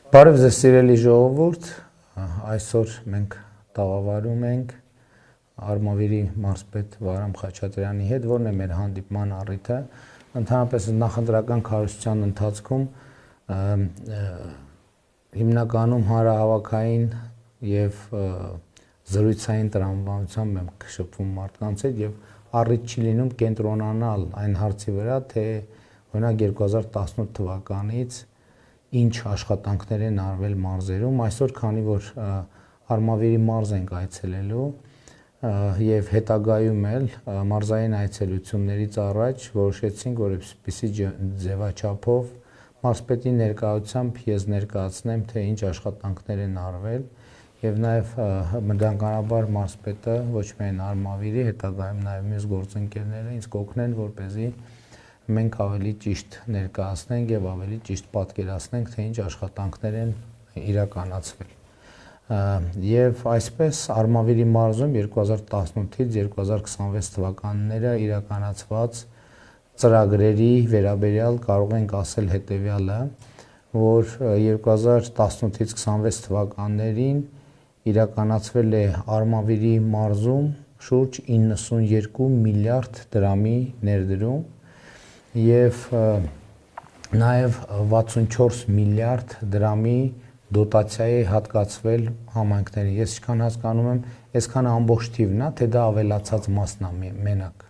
Բարև ձեզ սիրելի ժողովուրդ, այսօր մենք տաղավարում ենք Արմավիրի մարզպետ Վարամ Խաչատրյանի հետ, որն է մեր հանդիպման առիթը։ Ընդհանրապես նախընտրական քարոզչության ընթացքում հիմնականում հանրահավաքային եւ զրույցային տրամաբանությամբ ենք շփվում մարդկանց հետ եւ առիթ չի լինում կենտրոնանալ այն հարցի վրա, թե օրինակ 2018 թվականից ինչ աշխատանքներ են արվել մարզերում, այսօր քանի որ Արմավիրի մարզ ենք այցելելու եւ հետագայում էլ մարզային այցելություններից առաջ որոշեցինք, որ այսպիսի ձևաչափով մարզպետի ներկայությամբ ես ներկայացնեմ, թե ինչ աշխատանքներ են արվել եւ նաեւ բնականաբար մարզպետը ոչ միայն Արմավիրի, հետագայում նաեւ մյուս գործընկերները ինձ կօգնեն, որպեսզի մենք ավելի ճիշտ ներկայացնենք եւ ավելի ճիշտ պատկերացնենք, թե ինչ աշխատանքներ են իրականացվել։ Եվ այսպես Արմավիրի մարզում 2018-ից 2026 թվականները իրականացված ծրագրերի վերաբերյալ կարող ենք ասել հետեւյալը, որ 2018-ից 26 թվականներին իրականացվել է Արմավիրի մարզում շուրջ 92 միլիարդ դրամի ներդրում եւ նաեւ 64 միլիարդ դրամի դոտացիա է հատկացվել համայնքներին։ Ես ինչքան հասկանում եմ, այսքանը ամբողջ թիվն է, թե դա ավելացած մասն է մենակ։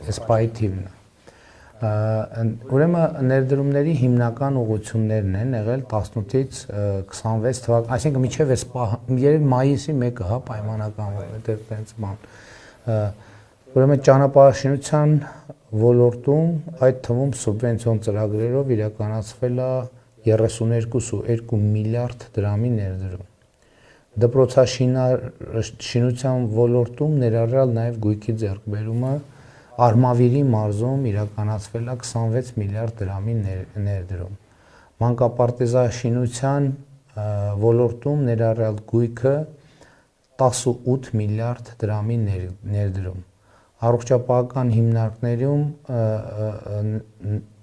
Էսպայի թիվն է։ Ուրեմն ներդրումների հիմնական ուղղություններն են եղել 18-ից 26 թվական, այսինքն մինչև երբ մայիսի 1-ը, հա, պայմանական, որովհետեւ տենց բան։ Ուրեմն ճանապարհաշինության ոլորտում այդ թվում սուբվենցիոն ծրագրերով իրականացվել է 32.2 միլիարդ դրամի ներդրում։ Դպրոցաշինության ոլորտում ներառյալ նաև գույքի ձեռքբերումը Արմավիրի մարզում իրականացվել է 26 միլիարդ դրամի ներդրում։ Մանկապարտեզաշինության ոլորտում ներառյալ գույքը 18 միլիարդ դրամի ներդրում։ Առողջապահական հիմնարկներում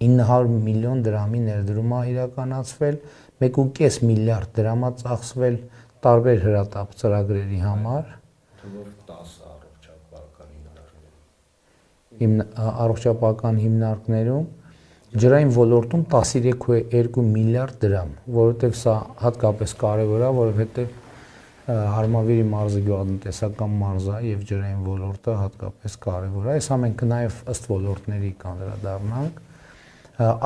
900 միլիոն դրամի ներդրում է իրականացվել, 1.5 միլիարդ դրամ է ծախսվել տարբեր հրատապ ծրագրերի համար։ Առողջապահական հիմնարկներում ջրային ոլորտում 13.2 միլիարդ դրամ, որովհետև սա հատկապես կարևոր է, որովհետև Արմավիրի մարզը գյուղատնտեսական մարզ է եւ ջրային ոլորտը հատկապես կարևոր է։ Այս ամենքը նաեւ ըստ ոլորտների կանդրադառնանք։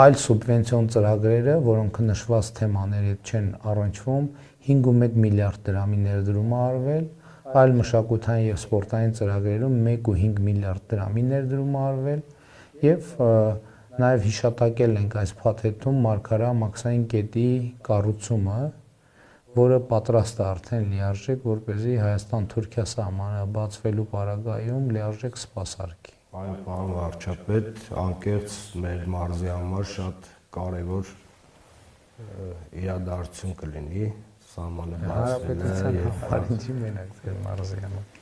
Այլ սուբվենցիոն ծրագրերը, որոնք նշված թեմաների հետ չեն առնչվում, 5.1 միլիարդ դրամի ներդրում է արվել, այլ մշակութային եւ սպորտային ծրագրերում 1.5 միլիարդ դրամի ներդրում է արվել եւ նաեւ հիշատակել ենք այս փաթեթում Մարգարա-Մաքսային կետի կառուցումը, որը պատրաստ է արդեն լիարժեք, որպեսզի Հայաստան-Թուրքիա սահմանը բացվելու պարագայում լիարժեք սպասարկի։ Այո, պարոն վարչապետ, անկեղծ մեր մարզի համար շատ կարևոր իրադարձություն կլինի սահմանը բացվելը եւ ինչի մենակ ձեր մարզի համար։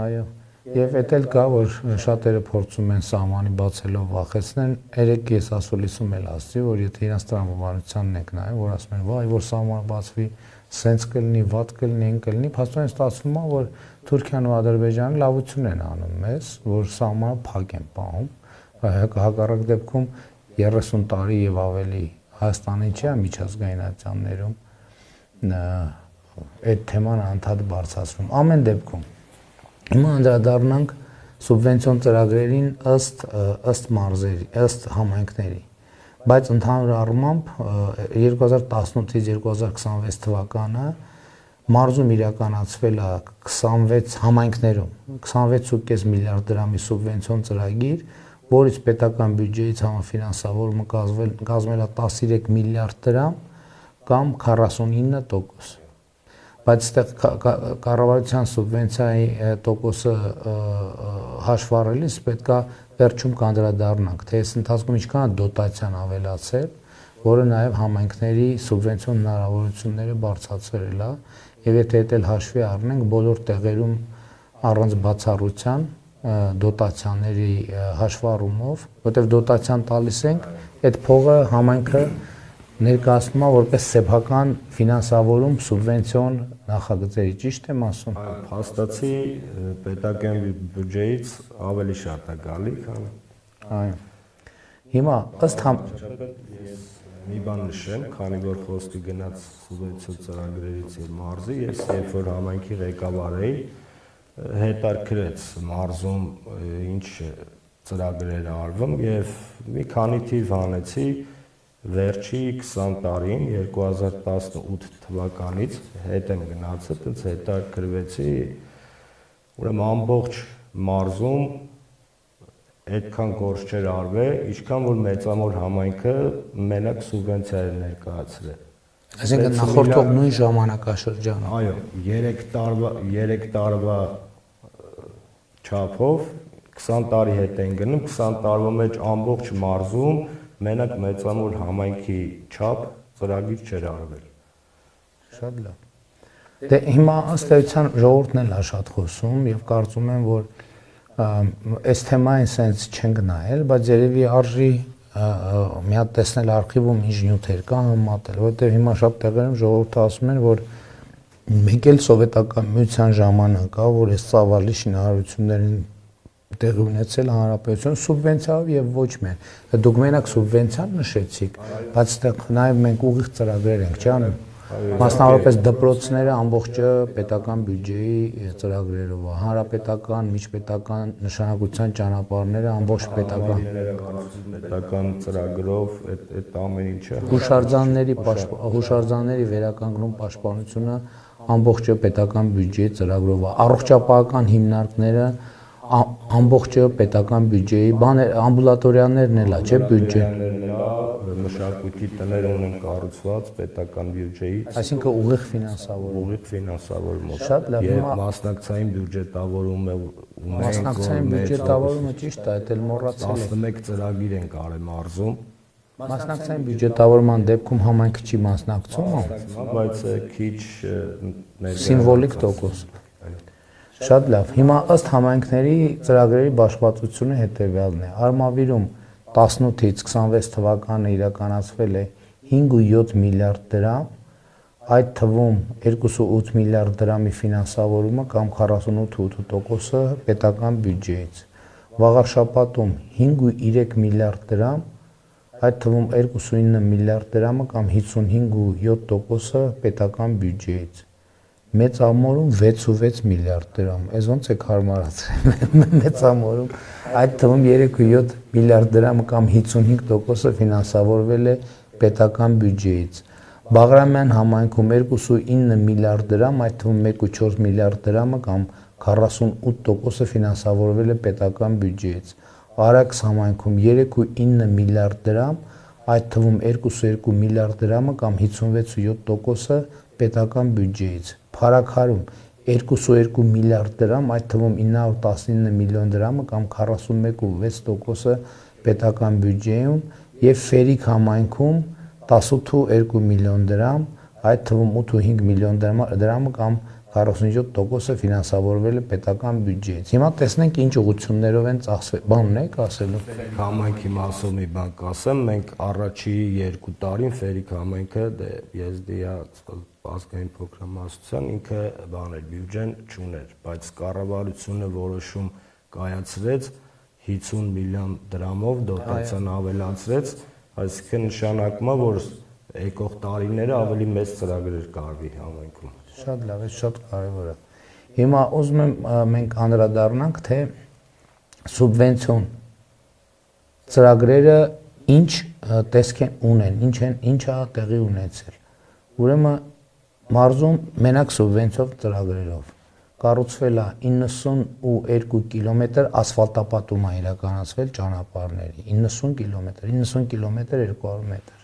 Այո, եւ էդ էլ կա, որ շատերը փորձում են սահմանի բացելով վախեցնել, երեք ես ասուլիսում էլ ասացի, որ եթե իրանց տրամաբանությանն եք նայում, որ ասում են, վայ, որ սահմանը բացվի, սենց կլինի, վատ կլինի, այն կլինի, փաստորեն ստացվում է, որ Թուրքիան ու Ադրբեջանը լավություն են անում մեզ, որ սահմանը փակ են պահում, հակառակ դեպքում 30 տարի եւ ավելի Հայաստանի չի միջազգային ատյաններում այդ թեման անդադ բարձրացվում։ Ամեն դեպքում հիմա անդրադառնանք սուբվենցիոն ծրագրերին ըստ մարզերի, ըստ համայնքների։ Բայց ընդհանուր առմամբ 2018-ից 2026 թվականը մարզում իրականացվել է 26 համայնքներում 26.5 միլիարդ դրամի սուբվենցիոն ծրագիր, որից պետական բյուջեից համաֆինանսավորումը կազմել է 13 միլիարդ դրամ կամ 49%։ Բայց այստեղ կառավարության սուբվենցիայի տոկոսը հաշվառելիս պետք է վերջում կանդրադառնանք, թե այս ընթացքում ինչքան է դոտացիան ավելացել, որը նաև համայնքների սուբվենցիոն հնարավորությունները բարձրացրել է, եւ եթե դա էլ հաշվի առնենք բոլոր տեղերում առանց բացառության դոտացիաների հաշվառումով, որտեղ դոտացիան տալիս ենք, այդ փողը համայնքը ներկայացնում է որպես սեփական ֆինանսավորում սուբվենցիոն նախագծերի, ճիշտ եմ ասում։ Փաստացի պետական բյուջեից ավելի շատ է գալի, քան Այո։ Հիմա ըստ մի բան նշեմ, քանի որ խոսքը գնաց սուբվենցիոն ծրագրերից եւ մարզի, ես երբ որ համայնքի ղեկավար էի, հետաքրքրեց մարզում ինչ ծրագրեր արվում եւ մի քանի թիվ հանեցի վերջի 20 տարին 2018 թվականից հետ եմ գնացել, այդպես հետաքրքրվեցի, ուրեմն ամբողջ մարզում այդքան գործ չէր արվել, ինչքան որ մեծամոր համայնքը մենակ սուբվենցիա էր ներկայացրել։ Այսինքն նախորդող նույն ժամանակաշրջանում։ Այո, 3 տարվա չափով 20 տարի հետ են գնում, 20 տարվա մեջ ամբողջ մարզում մենակ մեծամոր համայնքի չափ ծրագիր չէր արվել։ Շատ լավ։ Դե հիմա ըստ էության ժողովուրդն էլ է շատ խոսում եւ կարծում եմ, որ այս թեմային sense չենք նայել, բայց երևի արժի մի հատ տեսնել արխիվում ինչ նյութեր կան համատել, որովհետեւ հիմա շատ տեղերում ժողովուրդը ասում են, որ մեկ էլ սովետական միության ժամանակ կա, որ այս ծավալի շինարարություններին տեղի ունեցել հանրապետություն սուբվենցիայով եւ ոչ միայն։ Դուք մենակ սուբվենցիան նշեցիք, բայց այդտեղ նաեւ մենք ուղիղ ծրագրեր ենք, չէ՞, մասնավորապես դպրոցները ամբողջը պետական բյուջեի ծրագրերով է, հանրապետական, միջպետական նշանակության ճանապարհները ամբողջ պետական ծրագրով այդ ամեն ինչը հուշարձանների վերականգնում պաշտպանությունը ամբողջը պետական բյուջեի ծրագրով է, առողջապահական հիմնարկները ամբողջը պետական բյուջեի, ամբուլատորիաներն էլ է, չէ՞, բյուջե։ Մշակույթի տներ ունեն կառուցված պետական բյուջեից, այսինքն ուղիղ ֆինանսավորում։ Շատ լավ, հիմա մասնակցային բյուջետավորումը ունենք, մասնակցային բյուջետավորումը ճիշտ է, դա էլ մոռացել եմ։ 11 ծրագիր են կարել մարզում։ Մասնակցային բյուջետավորման դեպքում համայնքը չի մասնակցում, բայց քիչ սիմվոլիկ տոկոս։ Շատ լավ։ Հիմա ըստ համայնքների ծրագրերի բաշխվածությունը հետևյալն է։ Արմավիրում 18-ից 26 թվականը իրականացվել է 5.7 միլիարդ դրամ, այդ թվում 2.8 միլիարդ դրամի ֆինանսավորումը կամ 48.8%-ը պետական բյուջեից։ Վաղաշաբաթում 5.3 միլիարդ դրամ, այդ թվում 2.9 միլիարդ դրամը կամ 55.7%-ը պետական բյուջեից։ Մեծամորում 6.6 միլիարդ դրամ, այս ոնց է հարմարացրել, մեծամորում, այդ թվում 3.7 միլիարդ դրամը կամ 55%-ը ֆինանսավորվել է պետական բյուջեից։ Բաղրամյան համայնքում 2.9 միլիարդ դրամ, այդ թվում 1.4 միլիարդ դրամը կամ 48%-ը ֆինանսավորվել է պետական բյուջեից։ Արաքս համայնքում 3.9 միլիարդ դրամ, այդ թվում 2.2 միլիարդ դրամը կամ 56.7%-ը պետական բյուջեից։ Փարաքարում 2.2 միլիարդ դրամ, այդ թվում 919 միլիոն դրամը կամ 41.6%-ը պետական բյուջեում եւ Ֆերիկ համայնքում 18.2 միլիոն դրամ, այդ թվում 8.5 միլիոն դրամը կամ 47%-ը ֆինանսավորվել է պետական բյուջեից։ Հիմա տեսնենք ինչ ուղղություններով են ծախսվել։ Բան ունեք ասելու։ Համայնքի մասով մի բան կասեմ, մենք առաջի 2 տարին Ֆերիկ համայնքը ԵՍԴ-ի ազգային փոքրամասնության ինքը բաներ բյուջեն չուներ, բայց կառավարությունը որոշում կայացրեց 50 միլիոն դրամով դոտացիան ավելացրեց, այսինքն նշանակում է, որ եկող տարիները ավելի մեծ ծրագրեր կարվի համայնքում։ Շատ լավ, այս շատ կարևոր է։ Հիմա ուզում եմ մենք անդրադառնանք, թե սուբվենցիոն ծրագրերը ինչ տեսք ունեն, ինչա տեղի ունեցել։ Ուրեմն մարզում մենակ սուբվենցիով ծրագրերով կառուցվել է 92 կիլոմետր ասֆալտապատում է իրականացվել ճանապարհների, 90 կիլոմետր 200 մետր։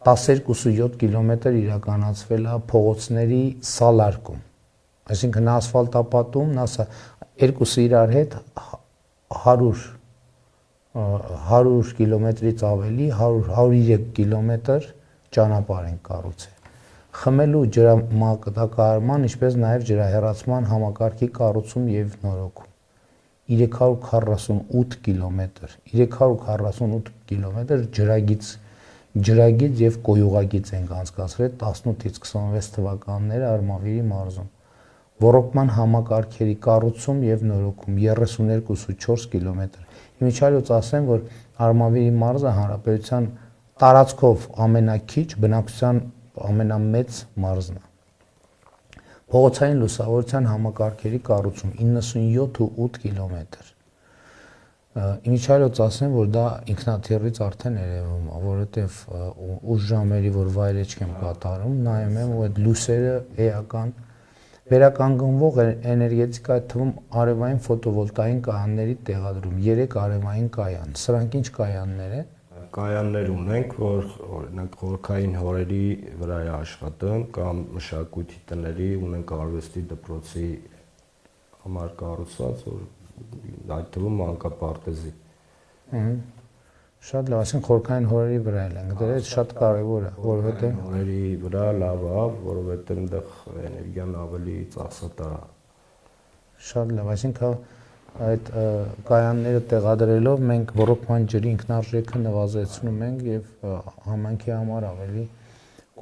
12.7 կիլոմետր իրականացվել է փողոցների սալարկում, այսինքն ասֆալտապատում, երկուսը իրար հետ 100 կիլոմետրից ավելի, 103 կիլոմետր ճանապարհ են կառուցել։ Խմելու ջրամատակարարման, ինչպես նաև ջրահեռացման համակարգի կառուցում եւ նորոգում 348 կիլոմետր, 348 կիլոմետր ջրագիծ ջրագիծ եւ կոյուղագիծ ենք անցկացրել 18-ից 26 թվականները Արմավիրի մարզում։ Ոռոգման համակարգերի կառուցում եւ նորոգում 32.4 կիլոմետր։ Իմիջիայլոց ասեմ, որ Արմավիրի մարզը հանրապետության տարածքով ամենաքիչ, բնակչության ամենամեծ մարզն է։ Փողոցային լուսավորության համակարգերի կառուցում 97.8 կիլոմետր։ Իմիջիայլոց ասեմ, որ դա ինքնաթիռից արդեն երևում է, որովհետեւ ուշ ժամերի որ վայրեջք եմ կատարում, նայում եմ, որ այդ լույսերը էական վերականգնվող էներգետիկա, այդ թվում արևային ֆոտովոլտային կայանների տեղադրում, 3 արևային կայան։ Սրանք ինչ կայաններ են։ Կայաններ ունենք, որ օրինակ խորքային հորերի վրա է աշխատում կամ մշակույթի տների ունենք արվեստի դպրոցի համար կառուցված, որ այդ թվում մանկապարտեզի։ Շատ լավ, այսինքն խորքային հորերի վրա են դրել, շատ կարևոր է, որովհետեւ հորերի վրա լավ է, որովհետեւ այնտեղ էներգիան ավելի ծախսատար է։ Շատ լավ, այսինքն այդ կայանները տեղադրելով մենք ոռոգման ջրի ինքնարժեքը նվազեցնում ենք եւ համայնքի համար ավելի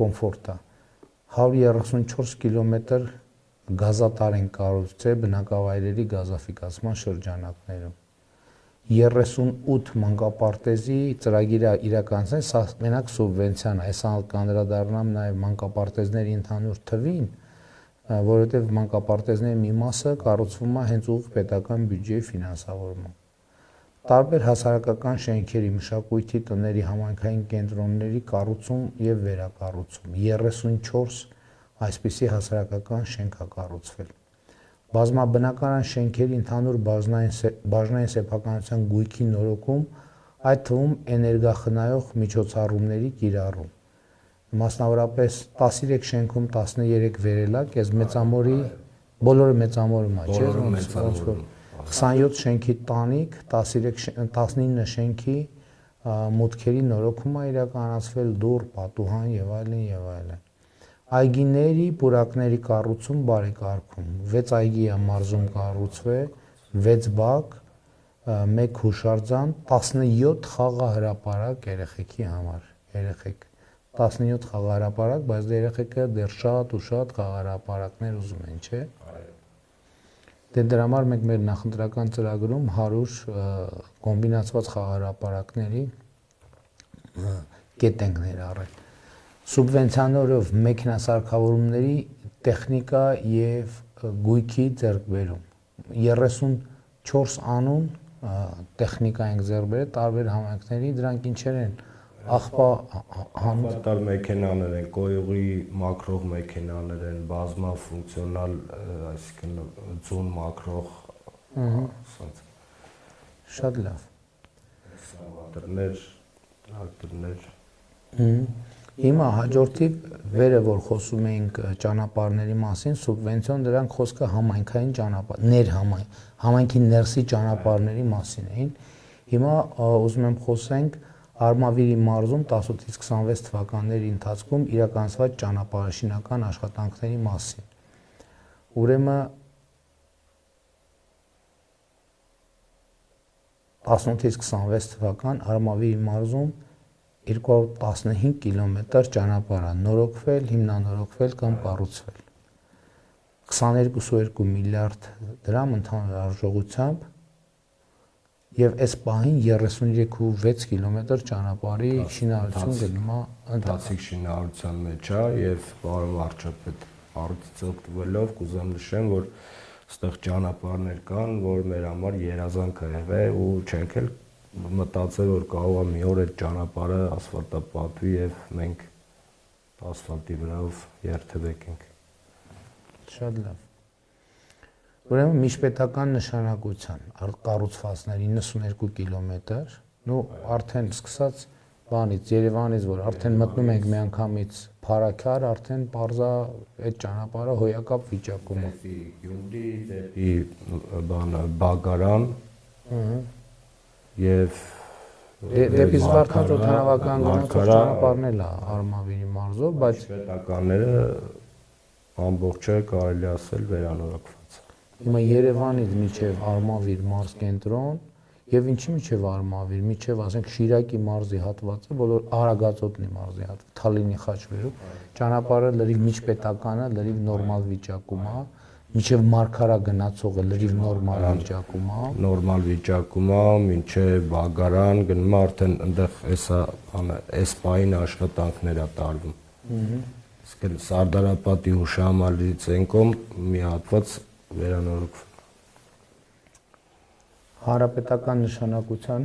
կոմֆորտ է։ 134 կիլոմետր գազատար են կառուցել բնակավայրերի գազաֆիկացման շրջանակներում։ 38 մանկապարտեզի ծրագիրը իրականացնել, սա մենակ սուբվենցիան է, այսա կանդրադառնամ նաև մանկապարտեզների ընդհանուր թվին, որովհետև մանկապարտեզների մի մասը կառուցվում է հենց ուղիղ պետական բյուջեի ֆինանսավորմամբ։ Տարբեր հասարակական շենքերի, մշակույթի տների, համայնքային կենտրոնների կառուցում եւ վերակառուցում 34 այսպիսի հասարակական շենք է կառուցվել։ Բազմաբնակարան շենքերի ընդհանուր բաժնային սեփականության գույքի նորոգում, այդ թվում էներգախնայող միջոցառումների կիրառում։ Մասնավորապես 13 շենքում 13 վերելակ, այս մեծամորի բոլորը մեծամորում է, չէ՞, 27 շենքի տանիք, 19 շենքի մուտքերի նորոգում է իրականացվել, դուռ, պատուհան եւ այլն եւ այլն։ Այգիների, պուրակների կառուցում բարեկարգում 6 այգի է մարզում կառուցվել, 6 բակ, 1 հուշարձան, 17 խաղահրապարակ երեխեքի համար, երեխեք 17 խաղահրապարակ, բայց երեխեքը դեռ շատ ու շատ խաղահրապարակներ ուզում են, չէ՞։ Դե դրա համար մենք մեր նախընտրական ծրագրում 100 կոմբինացված խաղահրապարակների կետ ենք ներառել։ Սուբվենցիաներով մեքենասարքավորումների տեխնիկա եւ գույքի ձեռքբերում 34 անուն տեխնիկա ենք ձեռք բերել տարբեր համայնքների, դրանք ինչեր են համատար մեքենաներ են, կոյուղի մակրող մեքենաներ են, բազմաֆունկցիոնալ, այսինքն ձուն մակրող, շատ լավ։ Տրակտորներ։ Հիմա հաջորդի վերը որ խոսում էինք ճանապարհների մասին, սուբվենցիոն դրանք խոսքը համայնքային ճանապարհ, համայնքի ներսի ճանապարհների մասին էին։ Հիմա ուզում եմ խոսենք Արմավիրի մարզում 18-ից 26 թվականների ընթացքում իրականացված ճանապարհաշինական աշխատանքների մասին։ Ուրեմն 18-ից 26 թվական Արմավիրի մարզում 215 կիլոմետր ճանապարհ է նորոգվել, հիմնանորոգվել կամ կառուցվել։ 22.2 միլիարդ դրամ ընդհանուր արժողությամբ եւ այս պահին 33.6 կիլոմետր ճանապարհի շինարարություն գնում է ընթացիկ շինարարության մեջ է եւ պարոն վարչապետ առիթից օգտվելով կուզեմ նշեմ, որ այստեղ ճանապարհներ կան, որ մեր համար երազանք է եղել ու չենք էլ մտածել, որ կարող է մի օր այդ ճանապարհը ասֆալտապատվի եւ մենք ասֆալտի վրայով երթևեկենք։ Շատ լավ։ Ուրեմն միջպետական նշանակության կառուցվածքներ 92 կիլոմետր, նո արդեն սկսած բանից Երևանից, որ արդեն մտնում ենք միանգամից Փարաքար, արդեն parza այդ ճանապարհը հոյակապ վիճակում է։ Գյումրի դեպի Բագարան եւ դեպի Զվարթնոց օդանավական գնացող ճանապարհն էլ է Արմավիրի մարզով, բայց պետականները ամբողջը կարելի ասել վերանորոգված։ Հիմա Երևանից մինչև Արմավիր մարզ կենտրոն եւ ինչի միջև Արմավիր, միջև ասենք Շիրակի մարզի հատվածը, բոլոր Արագածոտնի մարզի հատվածը, Թալինի Խաչվերու ճանապարհը լրիվ միջպետականը, լրիվ նորմալ վիճակում է, միջև Մարգարա գնացողը լրիվ նորմալ վիճակում է, նորմալ վիճակում է, մինչև Բագարան գնում է արդեն այնտեղ այս պահին աշխատանքներ է տարվում։ Իսկ Սարդարապատի հուշահամալիրից են կողմ մի հատված վերանորոգվում։ Հանրապետական նշանակության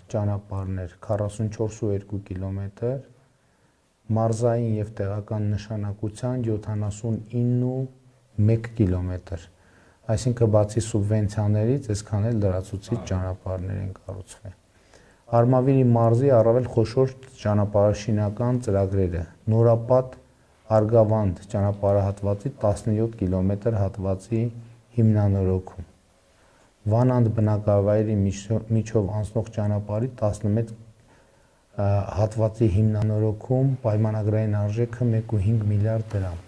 ճանապարհներ 44.2 կիլոմետր, մարզային եւ տեղական նշանակության 79.1 կիլոմետր, այսինքն բացի սուբվենցիաներից այսքան էլ լրացուցիչ ճանապարհներ են կառուցվել։ Արմավիրի մարզի առավել խոշոր ճանապարհաշինական ծրագրերը՝ Նորապատ Արգավանդ ճանապարհահատվածի 17 կիլոմետր հատվածի հիմնանորոգում, Վանանդ բնակավայրի միջով անցնող ճանապարհի 11 հատվածի հիմնանորոգում, պայմանագրային արժեքը 1.5 միլիարդ դրամ,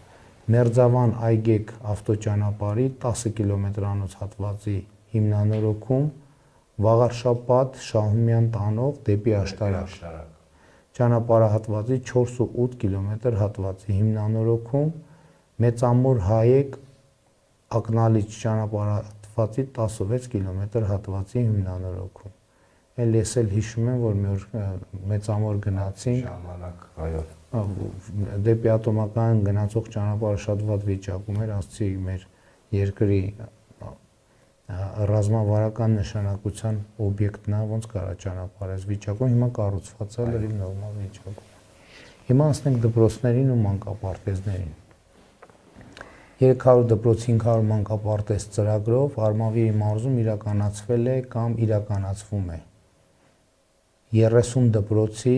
Մերձավան Այգեկ ավտոճանապարհի 10 կիլոմետրանոց հատվածի հիմնանորոգում, Վաղարշապատ Շահումյան տանող դեպի Աշտարակ ճանապարհահատվածի 4.8 կիլոմետր հատվածի հիմնանորոգում, Մեծամոր Հայեկ Ակնալիչ ճանապարհահատվածի 16 կիլոմետր հատվածի հիմնանորոգում։ Ես էլ հիշում եմ, որ մի օր Մեծամոր գնացինք, ժամանակ, այո, դեպի ատոմական գնացող ճանապարհը շատ վատ վիճակում էր, ասացի մեր երկրի ռազմավարական նշանակության օբյեկտն է, ոնց կարա ճանապարհս վիճակում, հիմա կառուցված է լրիվ նորմալ վիճակում։ Հիմա անցնենք դպրոցներին ու մանկապարտեզներին։ 300 դպրոց 500 մանկապարտեզ ծրագրով Արմավիրի մարզում իրականացվել է կամ իրականացվում է 30 դպրոցի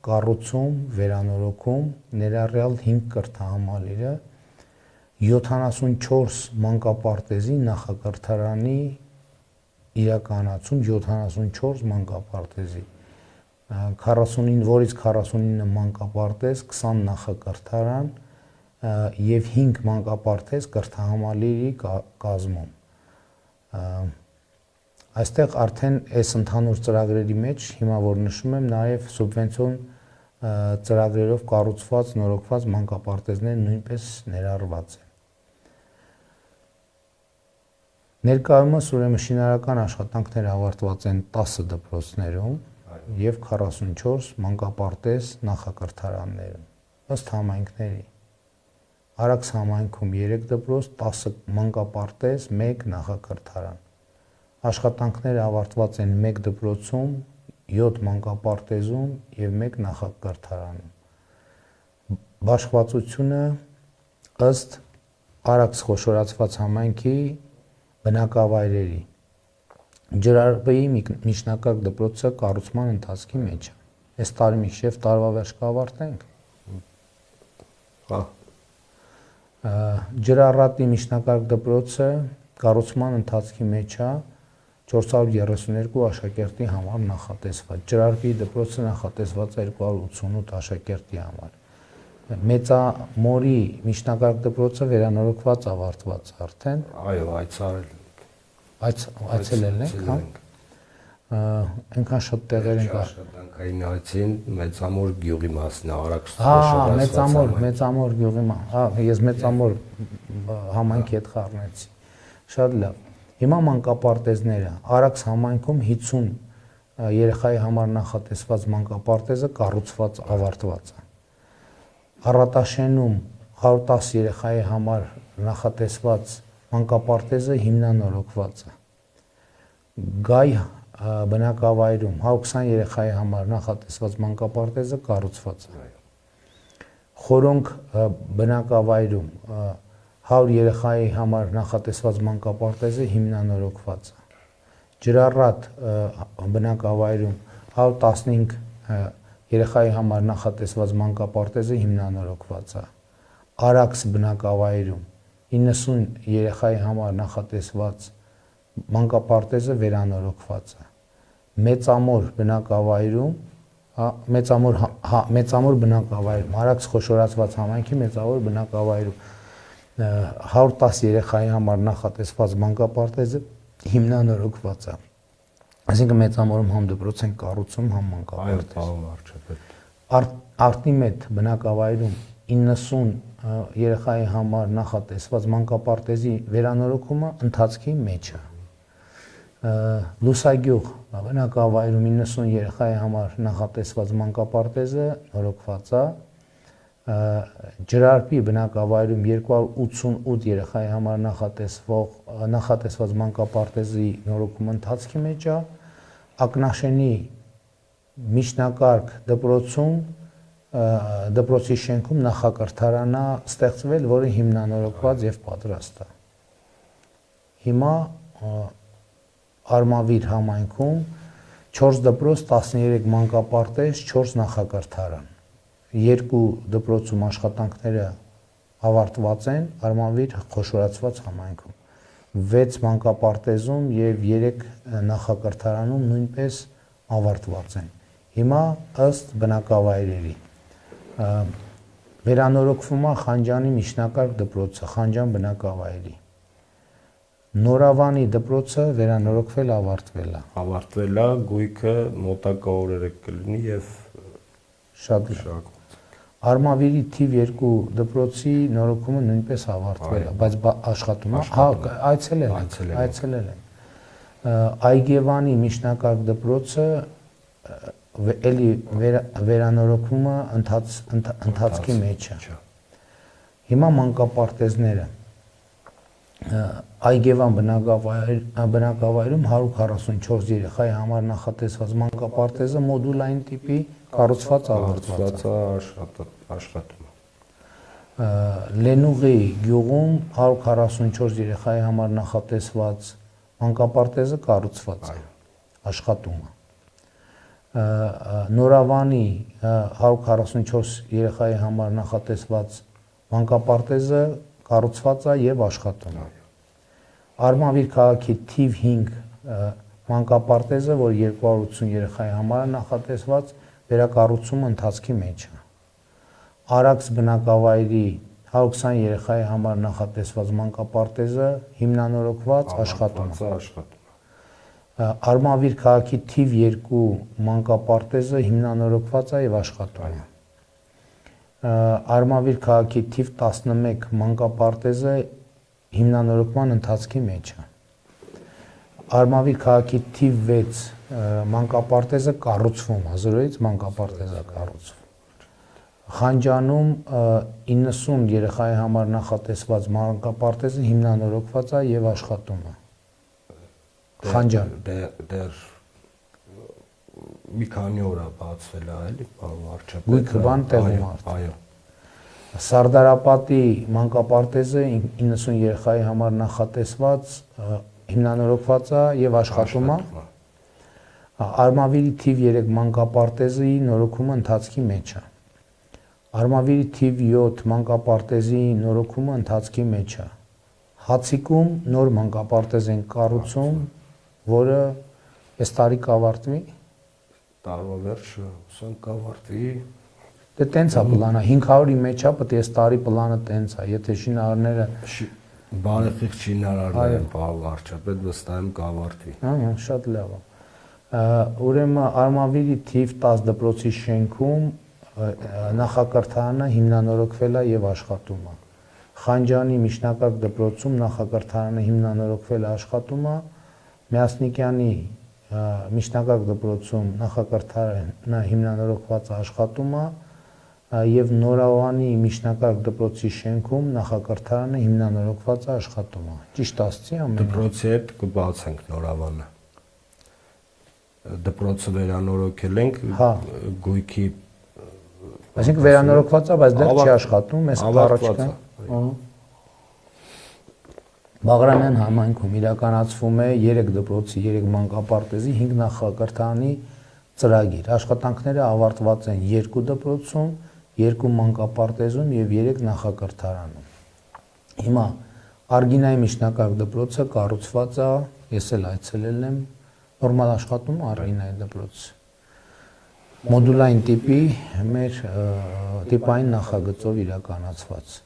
կառուցում, վերանորոգում, ներառյալ 5 կրթահամալիրը, 74 մանկապարտեզի նախակրթարանի իրականացում, 74 մանկապարտեզի, 49, որից 49 մանկապարտեզ, 20 նախակրթարան եւ 5 մանկապարտեզ կրթահամալիրի կազմում։ Այստեղ արդեն այս ընդհանուր ծրագրերի մեջ հիմա որ նշում եմ նաև սուբվենցիոն ծրագրերով կառուցված նորոգված մանկապարտեզները նույնպես ներառված են։ Ներկայումս ուրեմն շինարարական աշխատանքները ավարտված են 10 դպրոցներում եւ 44 մանկապարտեզ նախակրթարաններում ըստ համայնքների։ Արաքս համայնքում 3 դպրոց, 10 մանկապարտեզ, 1 նախակրթարան։ Աշխատանքները ավարտված են 1 դպրոցում, 7 մանկապարտեզում եւ 1 նախակրթարանում։ Բաշխվածությունը ըստ Արաքս խոշորացված համայնքի բնակավայրերի։ Ջրարբեի միջնակարգ դպրոցը կառուցման ընթացքի մեջ է։ Այս տարի մինչև տարվա վերջ կավարտենք։ Ջրառատի միջնակարգ դպրոցը կառուցման ընթացքի մեջ է 432 աշակերտի համար նախատեսված։ Ջրարբի դպրոցը նախատեսված է 288 աշակերտի համար։ Մեծամորի միջնակարգ դպրոցը վերանորոգված ավարտված արդեն։ Այո, այցելել ենք, հա։ Այնքան շատ տեղեր ենք աշխատանքային այցին Մեծամոր գյուղի մասն է, Արաքս Մեծամոր գյուղի մաս։ Ես Մեծամոր համայնքի հետ խառնեցի։ Շատ լավ։ Հիմա մանկապարտեզները Արաքս համայնքում 50 երեխայի համար նախատեսված մանկապարտեզը կառուցված ավարտված է։ Առատաշենում 110 երեխայի համար նախատեսված մանկապարտեզը հիմնանորոգված է։ Գայ բնակավայրում 120 երեխայի համար նախատեսված մանկապարտեզը կառուցված է։ Խորոնք բնակավայրում 100 երեխայի համար նախատեսված մանկապարտեզը հիմնանորոգված է։ Ջրառատ բնակավայրում 115 երեխայի համար նախատեսված մանկապարտեզը հիմնանորոգված է։ Արաքս բնակավայրում 90 երեխայի համար նախատեսված մանկապարտեզը վերանորոգված է։ Մեծամոր բնակավայրում, Մեծամոր բնակավայրում, Արաքս խոշորացված համայնքի Մեծամոր բնակավայրում 110 երեխայի համար նախատեսված մանկապարտեզը հիմնանորոգված է։ Այսինքն մեծամորում համ դպրոց են կառուցում, համ Այո, մանկապարտեզ։ պարոն վարչապետ։ Արտիմետ բնակավայրում 90 երեխայի համար նախատեսված մանկապարտեզի վերանորոգումը ընթացքի մեջ է։ Լուսագյուղ բնակավայրում 90 երեխայի համար նախատեսված մանկապարտեզը նորոգված է։ Ջրարպի բնակավայրում 288 երեխայի համար նախատեսված մանկապարտեզի նորոգումը ընթացքի մեջ է։ Ակնաշենի միջնակարգ դպրոցում դպրոցի շենքում նախակրթարանա ստեղծվել, որը հիմնանորոգված եւ պատրաստ է։ Հիմա Արմավիր համայնքում 4 դպրոց, 13 մանկապարտեզ, 4 նախակրթարան։ 2 դպրոցում աշխատանքները ավարտված են Արմավիր խոշորացված համայնքում։ 6 մանկապարտեզում եւ 3 նախակրթարանում նույնպես ավարտված են։ Հիմա ըստ բնակավայրերի վերանորոգվում է Խանջանի միջնակարգ դպրոցը, Խանջան բնակավայրի։ Նորավանի դպրոցը վերանորոգվել ավարտվել է։ Ավարտվել է, գույքը մոտակա օրերը կլինի եւ Շատ լավ։ Արմավիրի թիվ 2 դպրոցի նորոգումը նույնպես ավարտվել է, բայց աշխատում է։ Հա, այցելել են։ Այգևանի միջնակարգ դպրոցը էլի վերանորոգումը ընթացքի մեջ է։ Հիմա մանկապարտեզները Այգևան բնակավայրում 144 երեխայի համար նախատեսված մանկապարտեզը մոդուլային տիպի կառուցված ավարտված է։ Աշխատում։ Լենուղի գյուղում 144 երեխայի համար նախատեսված մանկապարտեզը կառուցված է, աշխատում է։ Նորավանի 144 երեխայի համար նախատեսված մանկապարտեզը կառուցված է եւ աշխատում է։ Արմավիր քաղաքի թիվ 5 մանկապարտեզը, որ 280 երեխայի համար է նախատեսված, վերակառուցումը ընթացքի մեջ է։ Արաքս բնակավայրի 120 երեխայի համար նախատեսված մանկապարտեզը հիմնանորոգված աշխատում է։ Արմավիր քաղաքի թիվ 2 մանկապարտեզը հիմնանորոգված է եւ աշխատում է։ Արմավիր քաղաքի թիվ 11 մանկապարտեզը հիմնանորոգման ընթացքի մեջ է։ Արմավիր քաղաքի թիվ 6 մանկապարտեզը կառուցվում է, 0-ից մանկապարտեզը կառուցվում։ Խանջանում 90 երեխայի համար նախատեսված մանկապարտեզը հիմնանորոգված է եւ աշխատում է։ Խանջան դեռ մի քանի օր է բացվել է, էլի, պարոն վարչապետ։ Գույքը բան տեղում է։ Այո։ Սարդարապատի մանկապարտեզը 90 երեխայի համար նախատեսված հիմնանորոգված է եւ աշխատում է։ Արմավիրի թիվ 3 մանկապարտեզի նորոգումը ընթացքի մեջ է։ Արմավիրի թիվ 7 մանկապարտեզի նորոգումը ընթացքի մեջ է։ Հացիկում նոր մանկապարտեզ են կառուցում, որը այս տարի կավարտվի։ Տարվա վերջը ուսանք կավարտվի։ Դե տենց է պլանը 500-ի մեջ է, պետք է այս տարի պլանը տենց է, եթե շինարարները բարեխիղճ շինարարները, պարոն վարչապետ, վստահ եմ կավարտվի։ Ահա, շատ լավ է։ Ուրեմն Արմավիրի թիվ 10 դպրոցի շենքում նախակրթարանը հիմնանորոգվել է եւ աշխատում է։ Խանջանի միջնակարգ դպրոցում նախակրթարանը հիմնանորոգվել է, աշխատում է։ Միասնիկյանի միջնակարգ դպրոցում նախակրթարանը հիմնանորոգված է, աշխատում է եւ Նորավանի միջնակարգ դպրոցի շենքում նախակրթարանը հիմնանորոգված է, աշխատում է։ Ճիշտ ասացի ամեն։ Դպրոցի հետ կբացենք Նորավանը։ Դպրոցը վերանորոգել ենք, գույքի Այսինքն վերանորոգված է, բայց դեռ չի աշխատում, այս առաջկա։ Բաղրամյան համայնքում իրականացվում է 3 դպրոցի, 3 մանկապարտեզի, 5 նախակրթարանի ծրագիր։ Աշխատանքները ավարտված են 2 դպրոցում, 2 մանկապարտեզում եւ 3 նախակրթարանում։ Հիմա Արգինայի միջնակարգ դպրոցը կառուցված է, ես էլ այցելել եմ, նորմալ աշխատում է Արգինայի դպրոցը։ Մոդուլային տիպի մեր տիպային նախագծով իրականացված։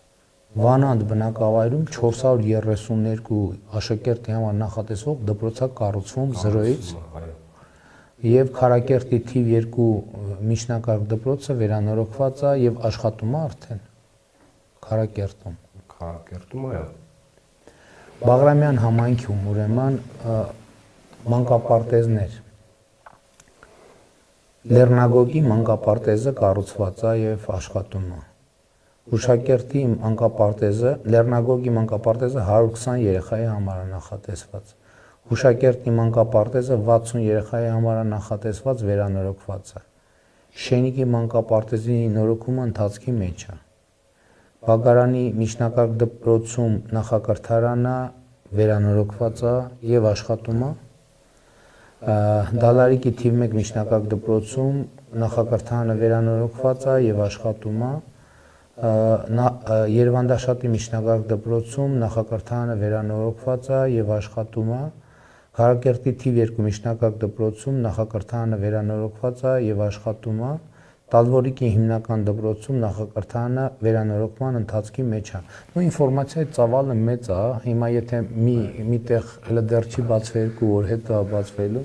Վանանդ բնակավայրում 432 աշակերտի համար նախատեսվող դպրոցա կառուցվում 0-ից եւ Քարակերտի թիվ 2 միջնակարգ դպրոցը վերանորոգված է եւ աշխատում է արդեն Քարակերտում։ Քարակերտում այո։ Բաղրամյան համայնքում ուրեմն մանկապարտեզներ Լեռնագոգի մանկապարտեզը կառուցված է եւ աշխատում է։ Հուշակերտի մանկապարտեզը Լեռնագոգի մանկապարտեզը 120 երեխայի համար է նախատեսված։ Հուշակերտի մանկապարտեզը 60 երեխայի համար է նախատեսված, վերանորոգված է։ Շենիկի մանկապարտեզի նորոգումը ընթացքի մեջ է։ Բաղարանի միջնակարգ դպրոցում նախակրթարանը վերանորոգված է եւ աշխատում է։ Դալարիկի թիվ 1 միջնակարգ դպրոցում նախակրթարանը վերանորոգված է եւ աշխատում է։ Երևանդաշատի միջնակարգ դպրոցում նախակրթարանը վերանորոգված է եւ աշխատում է։ Քարակերտի թիվ 2 միջնակարգ դպրոցում նախակրթարանը վերանորոգված է եւ աշխատում է։ Տալվորիկի հիմնական դպրոցում նախակրթարանը վերանորոգման ընթացքի մեջ է։ Նույն ինֆորմացիայի ծավալը մեծ է, հիմա եթե միտեղ հələ դեռ չի բացվել 2 օր հետո է բացվելու,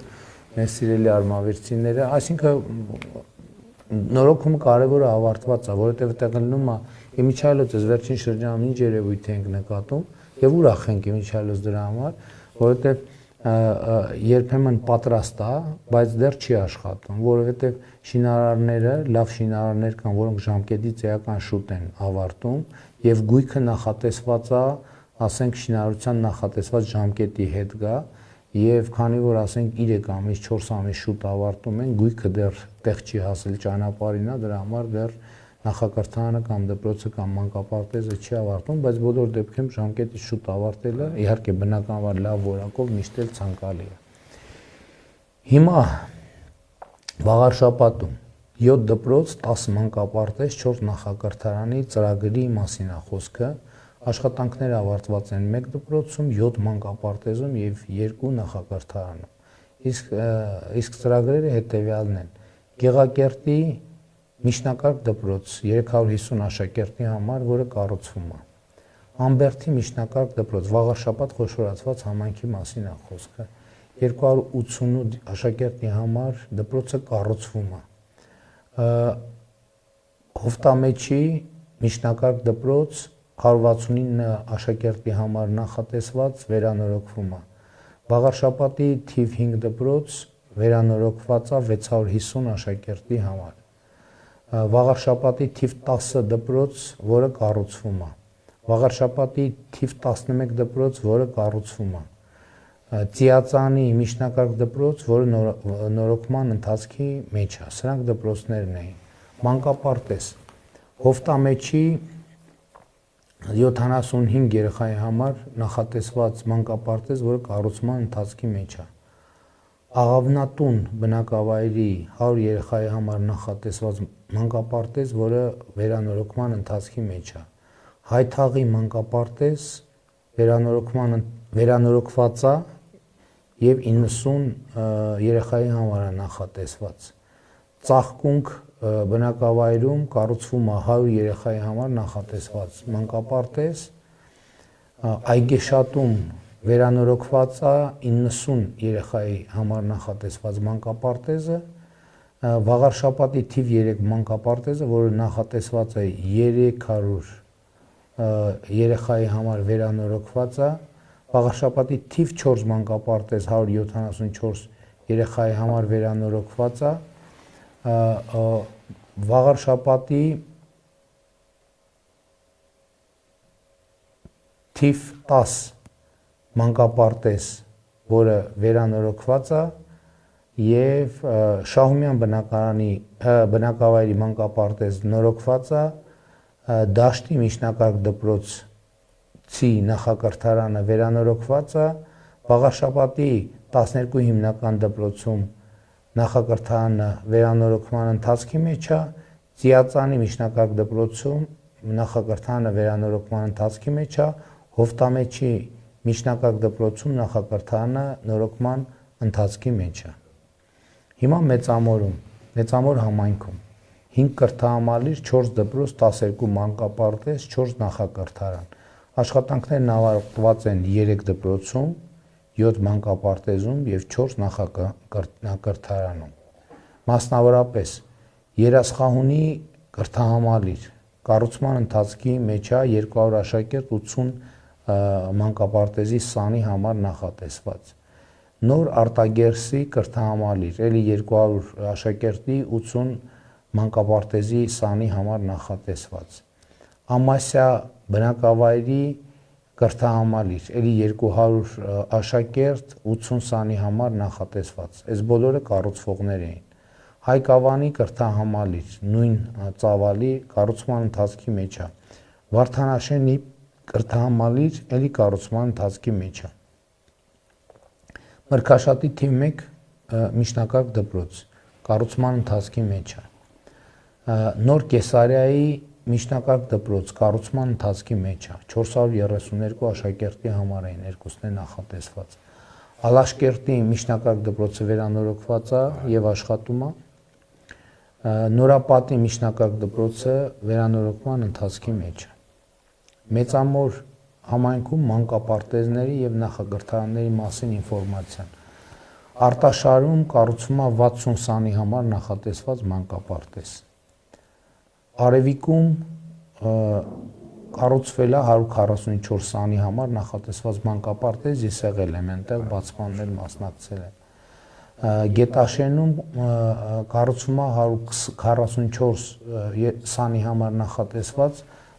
մեր սիրելի արմավիրցիները, այսինքն նորոգումը կարևորը ավարտված է, որովհետև այդտեղ լինում է Իմիջայլոց վերջին շրջանում ինչ երևույթ ենք նկատում եւ ուրախ ենք Իմիջայլոց դրա համար, որովհետև երբեմն պատրաստ է, բայց դեռ չի աշխատում, որովհետև շինարարները, լավ շինարարներ կան, որոնք ժամկետից էական շուտ են ավարտում եւ գույքը նախատեսված է, ասենք շինարարության նախատեսված ժամկետի հետ գա եւ քանի որ ասենք 3 ամիս, 4 ամիս շուտ ավարտում են, գույքը դեռ տեղ չի հասել ճանապարհին, դրա համար դեռ նախակրթարանը կամ դպրոցը կամ մանկապարտեզը չի ավարտում, բայց բոլոր դեպքերում ժամկետից շուտ ավարտելը իհարկե բնականաբար լավ որակով միշտ էլ ցանկալի է։ Հիմա Վաղարշապատում 7 դպրոց, 10 մանկապարտեզ, 4 նախակրթարանի ծրագրի մասին է խոսքը։ Աշխատանքները ավարտված են 1 դպրոցում, 7 մանկապարտեզում եւ 2 նախակրթարանում։ Իսկ ծրագրերը հետեւյալն են. Գեղակերտի միջնակարգ դպրոց 350 աշակերտի համար, որը կառուցվում է։ Ամբերդի միջնակարգ դպրոց Վաղարշապատ խոշորացված համայնքի մասին է խոսքը։ 288 աշակերտի համար դպրոցը կառուցվում է։ Հովտամեջի միջնակարգ դպրոց 169 աշակերտի համար նախատեսված վերանորոգվում է։ Վաղարշապատի թիվ 5 դպրոց վերանորոգված է 650 աշակերտի համար։ Վաղարշապատի թիվ 10 դպրոց, որը կառուցվում է։ Վաղարշապատի թիվ 11 դպրոց, որը կառուցվում է։ Ծիածանի միջնակարգ դպրոց, որը նորոգման ընթացքի մեջ է։ Սրանք դպրոցներն էին։ Մանկապարտեզ Հովտամեջի 75 երեխայի համար նախատեսված մանկապարտեզ, որը կառուցման ընթացքի մեջ է։ Աղավնատուն բնակավայրի 100 երեխայի համար նախատեսված մանկապարտեզ, որը վերանորոգման ընթացքի մեջ է։ Հայթաղի մանկապարտեզ վերանորոգված է եւ 90 երեխայի համար է նախատեսված։ Ծաղկունք բնակավայրում կառուցվում է 100 երեխայի համար նախատեսված մանկապարտեզ, Այգեշատում վերանորոգված է 90 երեխայի համար նախատեսված մանկապարտեզը, Վաղարշապատի թիվ 3 մանկապարտեզը, որը նախատեսված է 300 երեխայի համար վերանորոգված է, Վաղարշապատի թիվ 4 մանկապարտեզ 174 երեխայի համար վերանորոգված է, Վաղարշապատի թիվ 10 մանկապարտեզ, որը վերանորոգված է, եւ Շահումյան բնակավայրի մանկապարտեզ նորոգված է, Դաշտի միջնակարգ դպրոցի նախակրթարանը վերանորոգված է, Վաղարշապատի 12 հիմնական դպրոցում նախակրթարանը վերանորոգման ընթացքի մեջ է, Ծիածանի միջնակարգ դպրոցում նախակրթարանը վերանորոգման ընթացքի մեջ է, Հովտամեջի միջնակարգ դպրոցում նախակրթարանը նորոգման ընթացքի մեջ է։ Հիմա Մեծամոր համայնքում 5 կրթահամալիր, 4 դպրոց, 12 մանկապարտեզ, 4 նախակրթարան։ Աշխատանքներն ավարտված են 3 դպրոցում, 7 մանկապարտեզում եւ 4 նախակրթարանում։ Մասնավորապես Երասխահունի կրթահամալիր կառուցման ընթացքի մեջ է 200 աշակերտ 80 մանկապարտեզի սանի համար նախատեսված։ Նոր Արտագերսի կրթահամալիր էլի 200 աշակերտի 80 մանկապարտեզի սանի համար նախատեսված։ Ամասիա բնակավայրի կրթահամալիր էլի 200 աշակերտ 80 սանի համար նախատեսված։ Այս բոլորը կառուցվողներ էին։ Հայկավանի կրթահամալիր նույն ծավալի կառուցման ընթացքի մեջ է։ Վարդանաշենի կրթահամալիր էլի կառուցման ընթացքի մեջ է։ Մրգաշատի թիվ 1 միջնակարգ դպրոց կառուցման ընթացքի մեջ է։ Նոր Կեսարիայի միջնակարգ դպրոց կառուցման ընթացքի մեջ է։ 432 աշակերտի համար էին երկուսն են նախատեսված։ Ալաշկերտի միջնակարգ դպրոցը վերանորոգված է եւ աշխատում է։ Նորապատի միջնակարգ դպրոցը վերանորոգման ընթացքի մեջ է։ Մեծամոր համայնքում մանկապարտեզների եւ նախակրթարանների մասին ինֆորմացիան։ Արտաշարում կառուցվում է 60 սանի համար նախատեսված մանկապարտեզ։ Արևիկում կառուցվել է 144 սանի համար նախատեսված մանկապարտեզ, ես եղել եմ այնտեղ բացմաններ մասնակցել եմ։ Գետաշենում կառուցվում է 144 սանի համար նախատեսված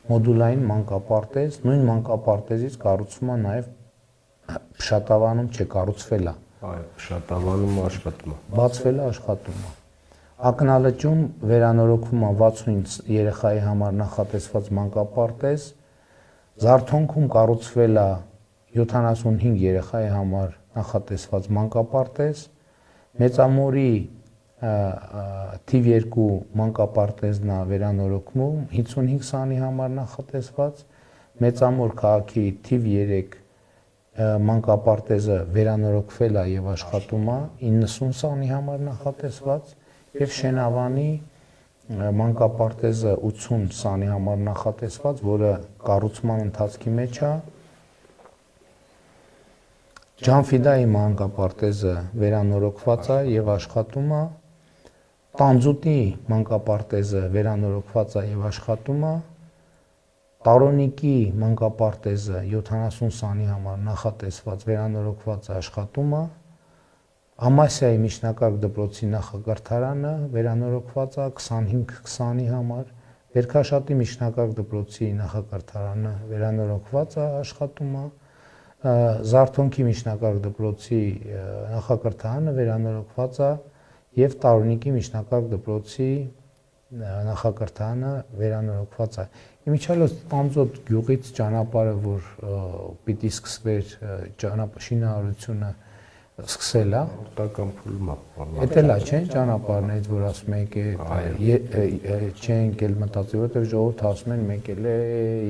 մոդուլային մանկապարտեզ, նույն մանկապարտեզից կառուցվում է նաև Փշատավանում կառուցվել է։ Այո, Փշատավանում աշխատում է։ Բացվել է, աշխատում է։ Ակնալճում վերանորոգվում է 65 երեխայի համար նախատեսված մանկապարտեզ, Զարթոնքում կառուցվել է 75 երեխայի համար նախատեսված մանկապարտեզ, Մեծամորի թիվ 2 մանկապարտեզն է վերանորոգվում 55 սանի համար նախատեսված, Մեծամոր քաղաքի թիվ 3 մանկապարտեզը վերանորոգվել է եւ աշխատում է 90 սանի համար նախատեսված եւ Շենավանի մանկապարտեզը 80 սանի համար նախատեսված, որը կառուցման ընթացքի մեջ է։ Ջանֆիդայի մանկապարտեզը վերանորոգված է եւ աշխատում է։ Տանձուտի մանկապարտեզը վերանորոգված է եւ աշխատում է։ Տարոնիկի մանկապարտեզը 70 սանի համար նախատեսված վերանորոգված է, աշխատում է։ Ամասիայի միջնակարգ դպրոցի նախակրթարանը վերանորոգված է 25-20-ի համար, Վերքաշատի միջնակարգ դպրոցի նախակրթարանը վերանորոգված է, աշխատում է, Զարթոնքի միջնակարգ դպրոցի նախակրթարանը վերանորոգված է եւ Տարոնիկի միջնակարգ դպրոցի նախակրթարանը վերանորոգված է։ Իմիջիալոց Տանձոտ գյուղից ճանապարհը, որ պիտի սկսվեր շինարարությունը սկսել է, Տական փուլում է։ Էտել է, չէ՞, ճանապարհներից, որ ասում եք, չեն եկել մտածի, որովհետև ժողովուրդը ասում են, մեկ էլ է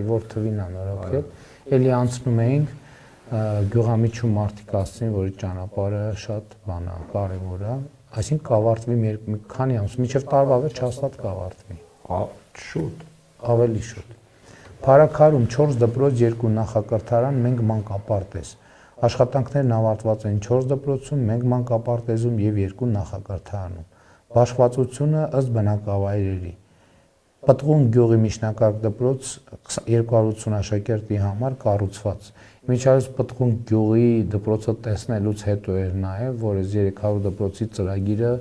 որ թվին անորոգել, էլի անցնում էինք գյուղամիջում մարդիկ ասցին, որ ճանապարհը շատ բան է, կարևոր է, այսինքն կավարտվի մի քանի ամս, մինչև տարվա վերջ հաստատ կավարտվի։ Շուտ, ավելի շուտ։ Փարաքարում 4 դպրոց, 2 նախակրթարան, 1 մանկապարտեզ։ Աշխատանքներն ավարտված են 4 դպրոցում, 1 մանկապարտեզում եւ 2 նախակրթարանում։ Բաշխվածությունը ըստ բնակավայրերի։ Պտղուն գյուղի միջնակարգ դպրոց 280 աշակերտի համար կառուցված։ Իմիջիալոց Պտղուն գյուղի դպրոցը տեսնելուց հետո էր նաեւ, որ այս 300 դպրոցի ծրագիրը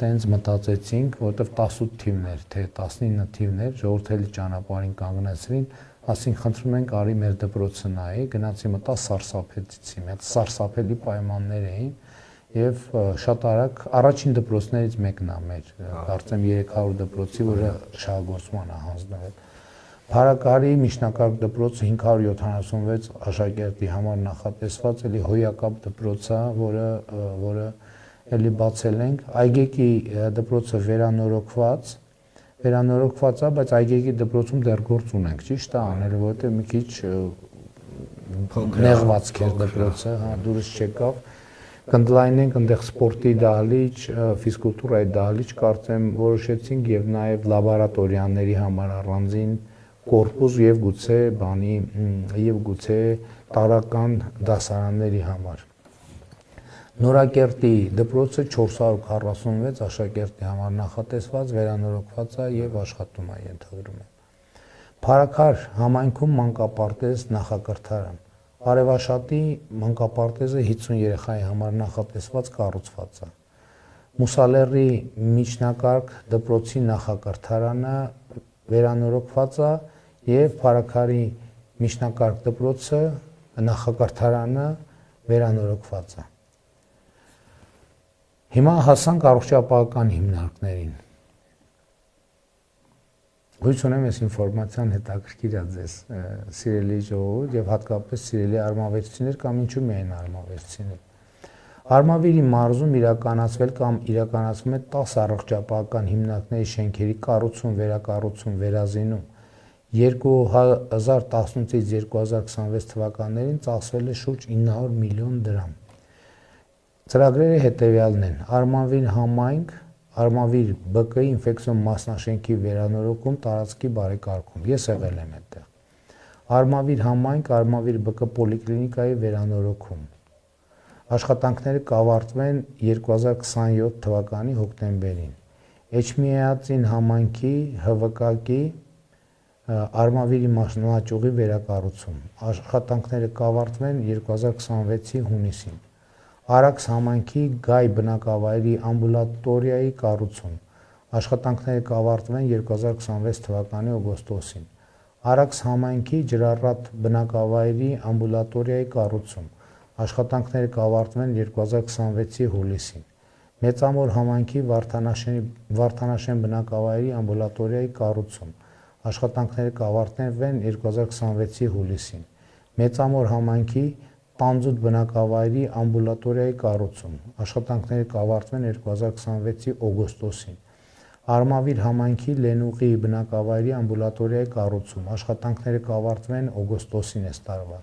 տենց մտածեցինք, որովհետեւ 18 թիվներ, թե 19 թիվներ, ժողովրդի ճանապարհին կանգնեցրին, ասին խնդրում ենք արի մեր դպրոցը նայի, գնացի մտա սարսափեցի, մեծ սարսափելի պայմաններ էին եւ շատ արագ առաջին դպրոցներից մեկն է մեր, կարծեմ 300 դպրոցի, որը շահագործման է հանձնվել։ Փարաքարի միջնակարգ դպրոցը 576 աշակերտի համար նախատեսված, էլի հոյակապ դպրոց է, որը էլի բացել ենք, Այգեկի դպրոցը վերանորոգված է, բայց Այգեկի դպրոցում դեռ գործ ունենք, ճիշտ է անել, որովհետև մի քիչ նեղված էր դպրոցը, հա, դուրս չեկավ։ Կընդլայնենք այնտեղ սպորտի դահլիճ, ֆիզկուլտուրայի դահլիճ կարծեմ որոշեցինք եւ նաեւ լաբորատորիաների համար առանձին կորպուս եւ գուցե տարական դասարանների համար։ Նորակերտի դպրոցը 446 աշակերտի համար նախատեսված, վերանորոգված է եւ աշխատում է ենթադրում է։ Փարաքար համայնքում մանկապարտեզ նախակրթարան։ Արևաշատի մանկապարտեզը 50 երեխայի համար նախատեսված կառուցված է։ Մուսալեռի միջնակարգ դպրոցի նախակրթարանը վերանորոգված է եւ Փարաքարի միջնակարգ դպրոցը նախակրթարանը վերանորոգված է։ Հիմա հասանք առողջապահական հիմնարկներին։ Հույս ունեմ այս ինֆորմացիան հետաքրքիր է ձեզ, սիրելի ժողովուրդ, եւ հատկապես սիրելի արմավերցիներ կամ ինչու միայն արմավերցիներ։ Արմավիրի մարզում իրականացվել կամ իրականացվում է 10 առողջապահական հիմնարկների շենքերի կառուցում, վերակառուցում, վերազինում։ 2018-ից 2026 թվականներին ծախսվել է շուրջ 900 միլիոն դրամ։ Ծրագրերը հետևյալն են. Արմավիր համայնք, Արմավիր ԲԿ ինֆեկցիոն մասնաշենքի վերանորոգում, տարածքի բարեկարգում։ Ես եղել եմ այդտեղ։ Արմավիր համայնք, Արմավիր ԲԿ պոլիկլինիկայի վերանորոգում։ Աշխատանքները կավարտվեն 2027 թվականի հոկտեմբերին։ Էջմիածին համայնքի ՀՎԿ-ի Արմավիրի մասնաճյուղի վերակառուցում։ Աշխատանքները կավարտվեն 2026-ի հունիսին։ Արաքս համայնքի Գայ բնակավայրի ամբուլատորիայի կառուցում։ Աշխատանքները կավարտվեն 2026 թվականի օգոստոսին։ Արաքս համայնքի Ջրառատ բնակավայրի ամբուլատորիայի կառուցում։ Աշխատանքները կավարտվեն 2026-ի հուլիսին։ Մեծամոր համայնքի Վարդանաշեն բնակավայրի ամբուլատորիայի կառուցում։ Աշխատանքները կավարտվեն 2026-ի հուլիսին։ Մեծամոր համայնքի Տանձուտ բնակավայրի ամբուլատորիայի կառուցում։ Աշխատանքները կավարտվեն 2026-ի օգոստոսին։ Արմավիր համայնքի Լենուղի բնակավայրի ամբուլատորիայի կառուցում։ Աշխատանքները կավարտվեն օգոստոսին այս տարվա։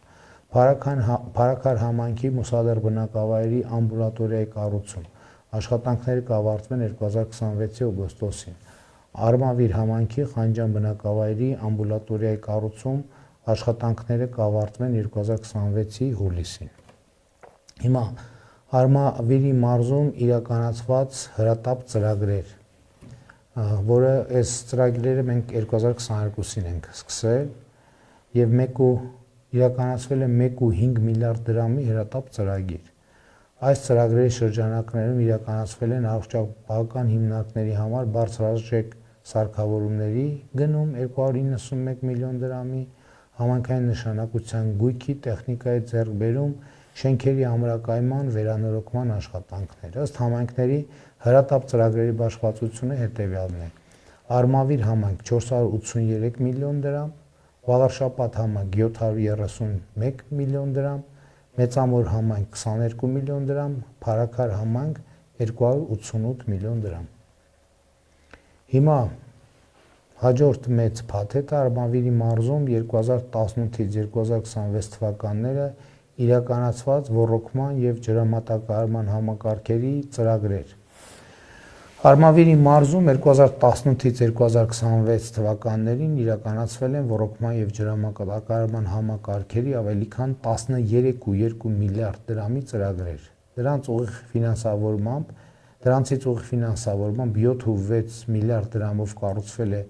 Փարաքար համայնքի Մուսալեռ բնակավայրի ամբուլատորիայի կառուցում։ Աշխատանքները կավարտվեն 2026-ի օգոստոսին։ Արմավիր համայնքի Խանջան բնակավայրի ամբուլատորիայի կառուցում։ Աշխատանքները կավարտվեն 2026-ի հուլիսին։ Հիմա Արմավիրի մարզում իրականացված հրատապ ծրագրեր, որը այս ծրագրերը մենք 2022-ին ենք սկսել եւ իրականացվել է 1.5 միլիարդ դրամի հրատապ ծրագիր։ Այս ծրագրերի շրջանակներում իրականացվել են առողջապահական հիմնարկների համար բարձրաժեք սարքավորումների գնում 291 միլիոն դրամի, համայնքային նշանակության գույքի տեխնիկայի ձեռքբերում, շենքերի ամրակայման վերանորոգման աշխատանքներ։ Ըստ համայնքների հրատապ ծրագրերի բաշխվածությունը հետևյալն է. Արմավիր համայնք 483 միլիոն դրամ, Վաղարշապատ համայնք 731 միլիոն դրամ, Մեծամոր համայնք 22 միլիոն դրամ, Փարաքար համայնք 288 միլիոն դրամ։ Հիմա հաջորդ մեծ փաթեթը Արմավիրի մարզում 2018-ից 2026 թվականները իրականացված ոռոգման եւ ջրամատակարարման համակարգերի ծրագրեր։ Արմավիրի մարզում 2018-ից 2026 թվականներին իրականացվել են ոռոգման եւ ջրամատակարարման համակարգերի ավելի քան 13.2 միլիարդ դրամի ծրագրեր։ Դրանցից ուղիղ ֆինանսավորմամբ 7.6 միլիարդ դրամով կառուցվել է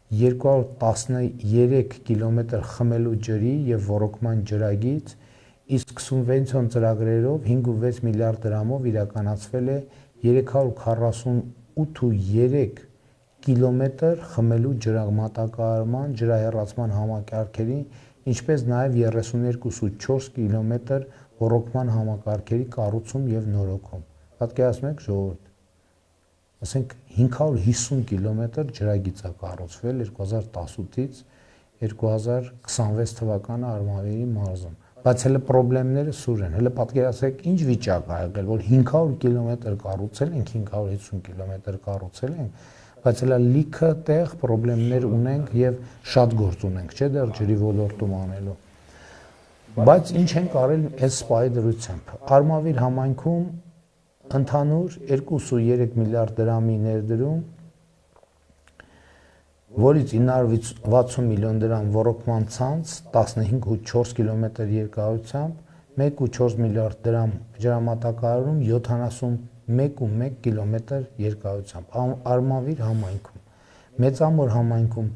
213 կիլոմետր խմելու ջրի եւ ոռոգման ջրագիծ, իսկ սուբվենցիոն ծրագրերով 5.6 միլիարդ դրամով իրականացվել է 348.3 կիլոմետր խմելու ջրամատակարարման, ջրահեռացման համակարգերի, ինչպես նաեւ 32.4 կիլոմետր ոռոգման համակարգերի կառուցում եւ նորոգում։ Պատկերացնեք ժողովուրդ, ասենք 550 կիլոմետր ջրագիծ է կառուցվել 2018-ից 2026 թվականը Արմավիրի մարզում։ Բայց հələ խնդիրները սուր են։ Հələ պատկերացրեք ինչ վիճակ ա եղել, որ 500 կիլոմետր կառուցել ենք, 550 կիլոմետր կառուցել ենք, բայց հələ լիքը տեղ խնդիրներ ունենք եւ շատ գործ ունենք, չէ՞ դեռ ջրի ոլորտում անելու։ Բայց ինչ ենք արել այս սպայի դրությամբ։ Արմավիր համայնքում ընդհանուր 2.3 միլիարդ դրամի ներդրում որից 960 միլիոն դրամ ռոռոկման ցանց 15.4 կիլոմետր երկարությամբ, 1.4 միլիարդ դրամ ջրամատակարարում 71.1 կիլոմետր երկարությամբ Արմավիր համայնքում, Մեծամոր համայնքում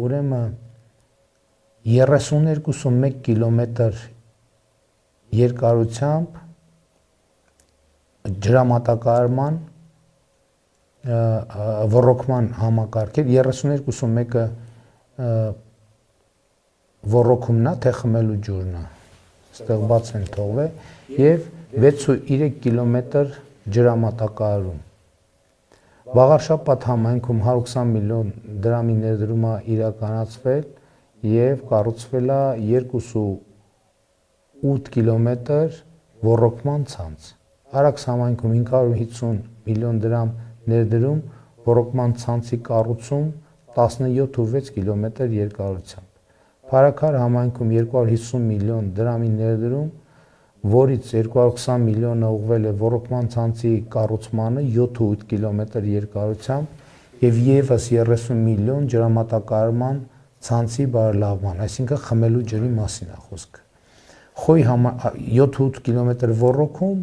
ուրեմն 32.1 կիլոմետր երկարությամբ ջրամատակարարման ռոռոկման համակարգեր 32.1-ը ռոռոկումն է, թե խմելու ջուրն է, այստեղ բաց են թողվել եւ 6.3 կիլոմետր ջրամատակարարում։ Վաղարշապատ համայնքում 120 միլիոն դրամի ներդրում է իրականացվել եւ կառուցվել է 2.8 կիլոմետր ռոռոկման ցանց։ Արաքս համայնքում 550 միլիոն դրամ ներդրում ռոռոկման ցանցի կառուցում 17.6 կիլոմետր երկարությամբ։ Փարաքար համայնքում 250 միլիոն դրամի ներդրում, որից 220 միլիոնը ուղղվել է ռոռոկման ցանցի կառուցմանը 7.8 կիլոմետր երկարությամբ եւ եւս 30 միլիոն ջրամատակարարման ցանցի բարելավման, այսինքն խմելու ջրի մասին է խոսքը։ Խոյ 7.8 կիլոմետր ռոռոքում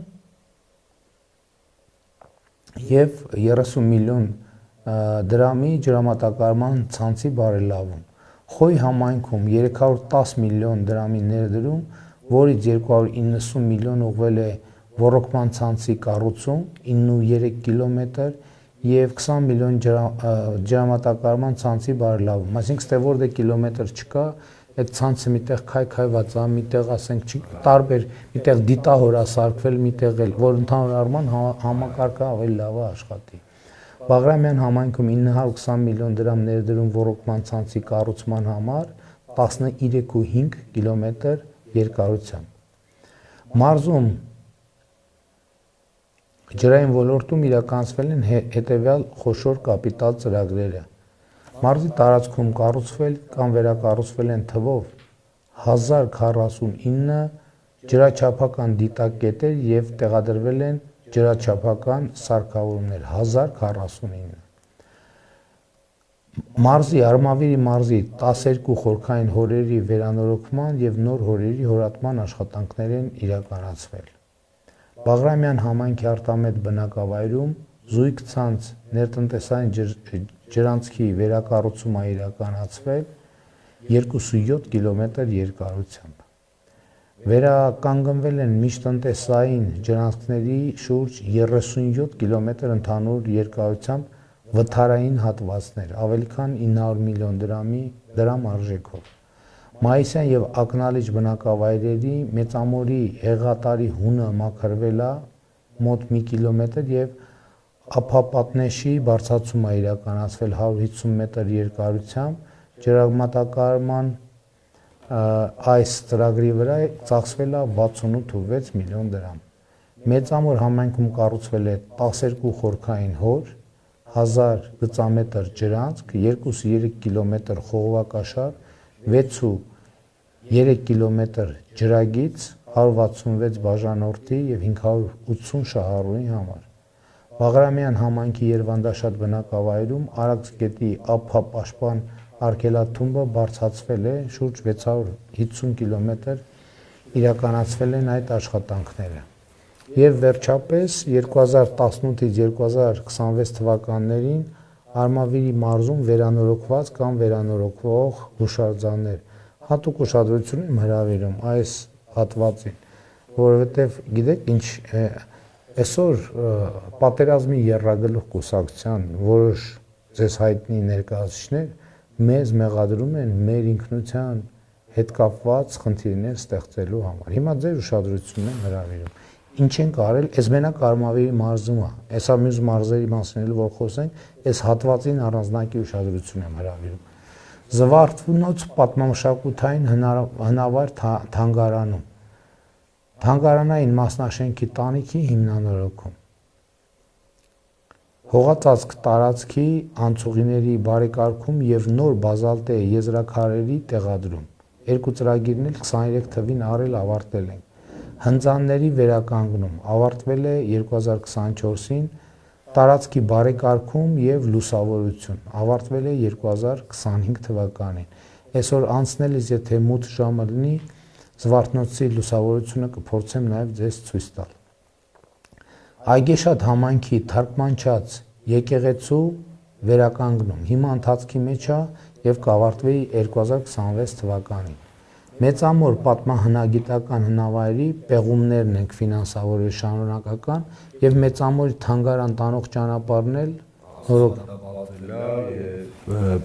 եւ 30 միլիոն դրամի ջրամատակարարման ցանցի բարելավում։ Խոյ համայնքում 310 միլիոն դրամի ներդրում, որից 290 միլիոն ուղղվել է ռոռոկման ցանցի կառուցում 9.3 կիլոմետր եւ 20 միլիոն ջրամատակարարման ցանցի բարելավում։ Այսինքն ստե որտեղ կիլոմետր չկա, այդ ցանցը միտեղ քայքայված է, միտեղ ասենք տարբեր, միտեղ դիտահոր է սարքվել, միտեղ էլ, որ ընդհանուր առման համակարգը ավելի լավ է աշխատի։ Բաղրամյան համայնքում 920 միլիոն դրամ ներդրում ռոռոկման ցանցի կառուցման համար 13.5 կիլոմետր երկարությամբ։ Մարզում ջրային ոլորտում իրականացվել են հետևյալ խոշոր կապիտալ ծրագրերը։ Մարզի տարածքում կառուցվել կամ վերակառուցվել են թվով 1049 ջրաչափական դիտակետեր եւ տեղադրվել են ջրաչափական սարքավորումներ 1049։ Մարզի Արմավիրի մարզի 12 խորքային հորերի վերանորոգման եւ նոր հորերի հորատման աշխատանքներ են իրականացվել։ Բաղրամյան համայնքի արտամետ բնակավայրում զույգ ցանց ներտնտեսային ջրանցքի վերակառուցում է իրականացվել 2.7 կիլոմետր երկարությամբ։ Վերականգնվել են միջտնտեսային ջրանցքների շուրջ 37 կիլոմետր ընդհանուր երկարությամբ վթարային հատվածներ, ավելի քան 900 միլիոն դրամ արժեքով։ Մայիսյան եւ ակնալիջ բնակավայրերի Մեծամորի հեղատարի հունը մաքրվել է մոտ 1 կիլոմետր եւ Ափապատնեշի բարձրացում է իրականացվել 150 մետր երկարությամբ, ջրամատակարարման այս ծրագրի վրա ծախսվել է 68.6 միլիոն դրամ։ Մեծամոր համայնքում կառուցվել է 12 խորքային հոր, 1000 գծամետր ջրանցք, 2.3 կիլոմետր խողովակաշար, 6.3 կիլոմետր ջրագիծ, 166 բաժանորդի եւ 580 շահառուի համար։ Բաղրամյան համայնքի Երվանդաշատ բնակավայրում Արաքս գետի ափապաշտպան արգելաթումբը բարձրացվել է շուրջ 650 կիլոմետր իրականացվել են այդ աշխատանքները։ Եվ վերջապես 2018-ից 2026 թվականներին Արմավիրի մարզում վերանորոգված կամ վերանորոգվող հուշարձաններ հատուկ ուշադրություն եմ հրավիրում այս հատվածին, որովհետև գիտեք ինչ այսօր պատերազմի եռագլուխ կուսակցության որոշ ձեզ հայտնի ներկայացուցիչներ մեզ մեղադրում են մեր ինքնության հետ կապված խնդիրներ ստեղծելու համար։ Հիմա ձեր ուշադրությունն եմ հրավիրում։ Ինչ ենք արել, այս մենակ Արմավիրի մարզում է, այսա մյուս մարզերի մասին որ խոսենք, այս հատվածին առանձնակի ուշադրություն եմ հրավիրում։ Զվարթնոց պատմամշակութային հնավայր թանգարանում, թանգարանային մասնաշենքի տանիքի հիմնանորոգում, հողածածկ տարածքի անցուղիների բարեկարգում եւ նոր բազալտե եզրաքարերի տեղադրում։ Երկու ծրագիրն էլ 23 թվին արել ավարտել են։ Հնձանների վերականգնում ավարտվել է 2024-ին տարածքի բարեկարգում եւ լուսավորություն ավարտվել է 2025 թվականին։ Այսօր անցնելիս եթե մութ ժամը լինի, Զվարթնոցի լուսավորությունը կփորձեմ նաեւ ձեզ ցույց տալ։ Այգեշատ համայնքի թարգմանչած եկեղեցու վերականգնում հիմա ընթացքի մեջ է եւ կավարտվի 2026 թվականին։ Մեծամոր պատմահնագիտական հնավայրի պեղումներն ենք ֆինանսավորել շարունակական եւ մեծամոր թանգարան տանող ճանապարհն էլ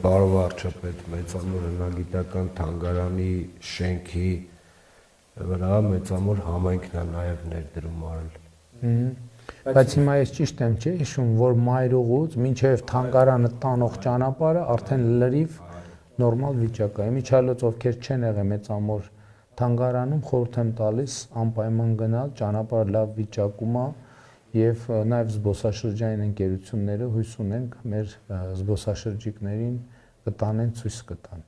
Բարով վարչապետ մեծամոր հնագիտական թանգարանի շենքի վրա մեծամոր համայնքն է նաեւ ներդրում արել։ Բայց հիմա ես ճիշտ եմ չէ՞ հիշում, որ Մայրուղուց մինչև թանգարանը տանող ճանապարհը արդեն լրիվ նորմալ վիճակ է։ Իմիջիալոց ովքեր չեն եղել մեծամոր թանգարանում, խորհուրդ եմ տալիս անպայման գնալ, ճանապարհը լավ վիճակում է եւ նաեւ զբոսաշրջային ընկերությունները հույս ունենք մեր զբոսաշրջիկներին կտանեն ցույց կտան։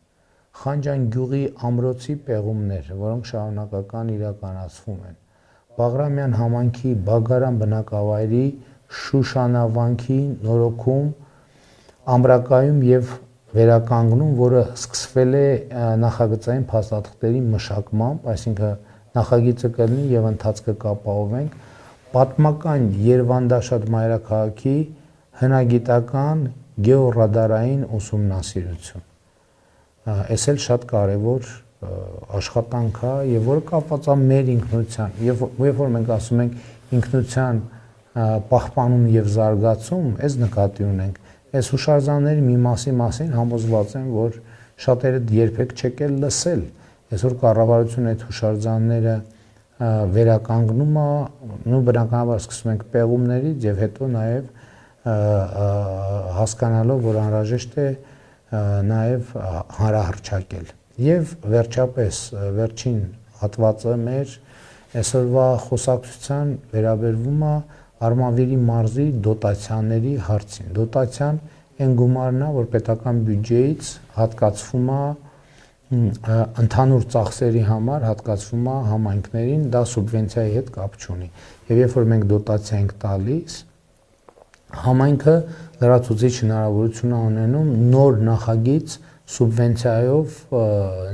Խանջան գյուղի ամրոցի պեղումներ, որոնք շարունակական իրականացվում են։ Բաղրամյան համայնքի Բագարան բնակավայրի Շուշանավանքի նորոգում ամրակայում եւ վերականգնում, որը սկսվել է նախագծային փաստաթղթերի մշակմամբ, այսինքն նախագիծը կլինի եւ ընթացքը կապահովենք, պատմական Երևանդաշատ մայրաքաղաքի հնագիտական գեոռադարային ուսումնասիրություն։ Այս էլ շատ կարևոր աշխատանք է եւ որը կապված է մեր ինքնության։ Երբ որ մենք ասում ենք ինքնության պահպանում եւ զարգացում, այս նկատի ունենք։ Այս հուշարձանների մի մասին համոզված եմ, որ շատերը երբեք չեք լսել։ Այսօր կառավարությունը այդ հուշարձանները վերականգնում է, բնականաբար սկսում ենք պեղումներից եւ հետո նաեւ հասկանալով, որ անհրաժեշտ է նաեւ հանրահռչակել։ Եվ վերջապես վերջին հատվածը մեր այսօրվա խոսակցության վերաբերվում է Արմավիրի մարզի դոտացիաների հարցին։ Դոտացիան այն գումարն է, որ պետական բյուջեից հատկացվում է ընդհանուր ծախսերի համար, հատկացվում է համայնքներին, դա սուբվենցիայի հետ կապ չունի։ Եվ երբ որ մենք դոտացիա ենք տալիս, համայնքը լրացուցիչ հնարավորություն է ունենում նոր նախագիծ սուբվենցիայով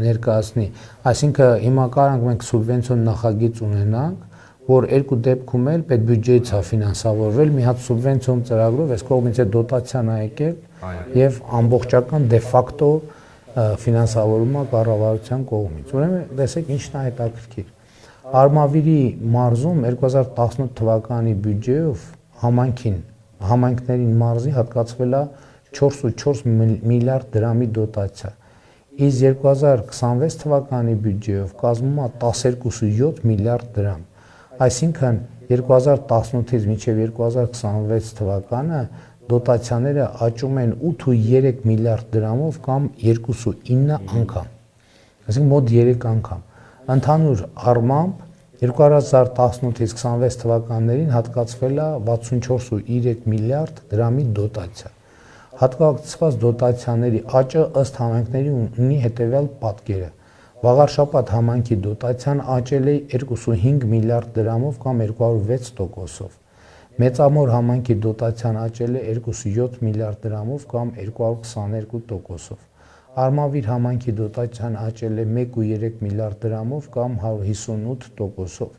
ներկայացնի։ Այսինքն հիմա կարանք մենք սուբվենցիոն նախագիծ ունենանք, որ երկու դեպքում էլ պետբյուջեից է ֆինանսավորվել մի հատ սուբվենցիոն ծրագրով, այս կողմից է դոտացիան է եկել եւ ամբողջական դե ֆակտո ֆինանսավորումը կառավարության կողմից։ Ուրեմն տեսեք ինչն է հետաքրքիր։ Արմավիրի մարզում 2018 թվականի բյուջեով համայնքներին մարզի հատկացվել է 4.4 միլիարդ դրամի դոտացիա։ Իսկ 2026 թվականի բյուջեով կազմում է 12.7 միլիարդ դրամ։ Այսինքն 2018-ից մինչև 2026 թվականը դոտացիաները աճում են 8.3 միլիարդ դրամով կամ 2.9 անգամ։ Այսինքն մոտ 3 անգամ։ Ընդհանուր առմամբ 2018-ից 26 թվականներին հատկացվել է 64.3 միլիարդ դրամի դոտացիա։ Հատկացված դոտացիաների աճը ըստ համայնքների ունի հետևյալ պատկերը։ Վաղարշապատ համայնքի դոտացիան աճել է 2.5 միլիարդ դրամով կամ 206%-ով։ Մեծամոր համայնքի դոտացիան աճել է 2.7 միլիարդ դրամով կամ 222%-ով։ Արմավիր համայնքի դոտացիան աճել է 1.3 միլիարդ դրամով կամ 158%-ով։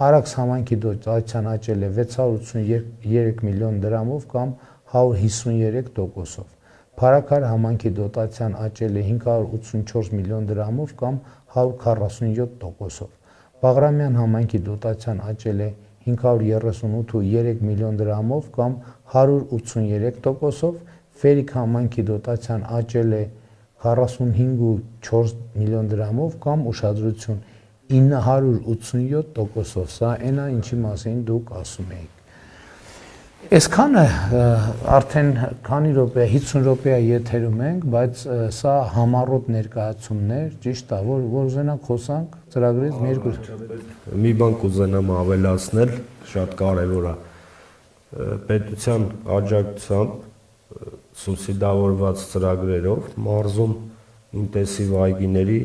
Արաքս համայնքի դոտացիան աճել է 683 միլիոն դրամով կամ 153%-ով։ Փարաքար համայնքի դոտացիան աճել է 584 միլիոն դրամով կամ 147%-ով։ Բաղրամյան համայնքի դոտացիան աճել է 538.3 միլիոն դրամով կամ 183%-ով։ Ֆերիկ համայնքի դոտացիան աճել է 45.4 միլիոն դրամով կամ ուշադրություն 987%-ով։ Սա այն է, ինչի մասին դուք ասում եք։ Այսքանը արդեն քանի րոպե, 50 րոպե եթերում ենք, բայց սա համառոտ ներկայացումներ, ճիշտ է, որ ուզենանք խոսանք ծրագրից մի երկու։ Մի բան կուզենամ ավելացնել, շատ կարևոր է։ Պետության աջակցությամբ սուբսիդավորված ծրագրերով մարզում ինտենսիվ այգիների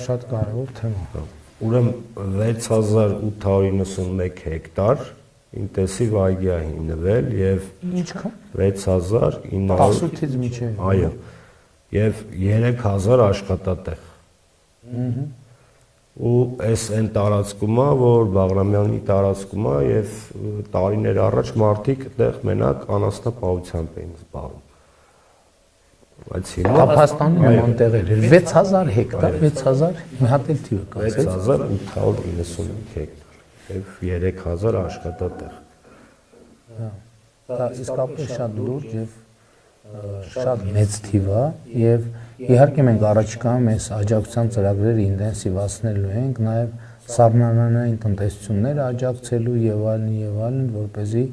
շատ կարևոր թեմա։ Ուրեմն 6891 հեկտար ինտենսիվ այգի է հիմնվել եւ Ինչքան 6900 18-ից մինչև այո եւ 3000 աշխատատեղ։ Ու այս այն տարածքում է, որ Բաղրամյանի տարածքում է եւ տարիներ առաջ մարդիկ այդտեղ մենակ անասնապահությամբ էին զբաղվում։ Բայց հիմա Ղարաբաղի նման տեղեր էր 6000 հեկտար, 6000 մի հատ էլ թիվը կա, 6895 հեկտար եւ 3000 աշխատատեղ։ Դա իսկապես շատ լուրջ եւ շատ մեծ թիվ է եւ իհարկե մենք առաջիկայում այս աջակցության ծրագրերը ինտենսիվացնելու ենք, նաեւ սառնարանային տնտեսությունները աջակցելու եւ այլն, որպեսզի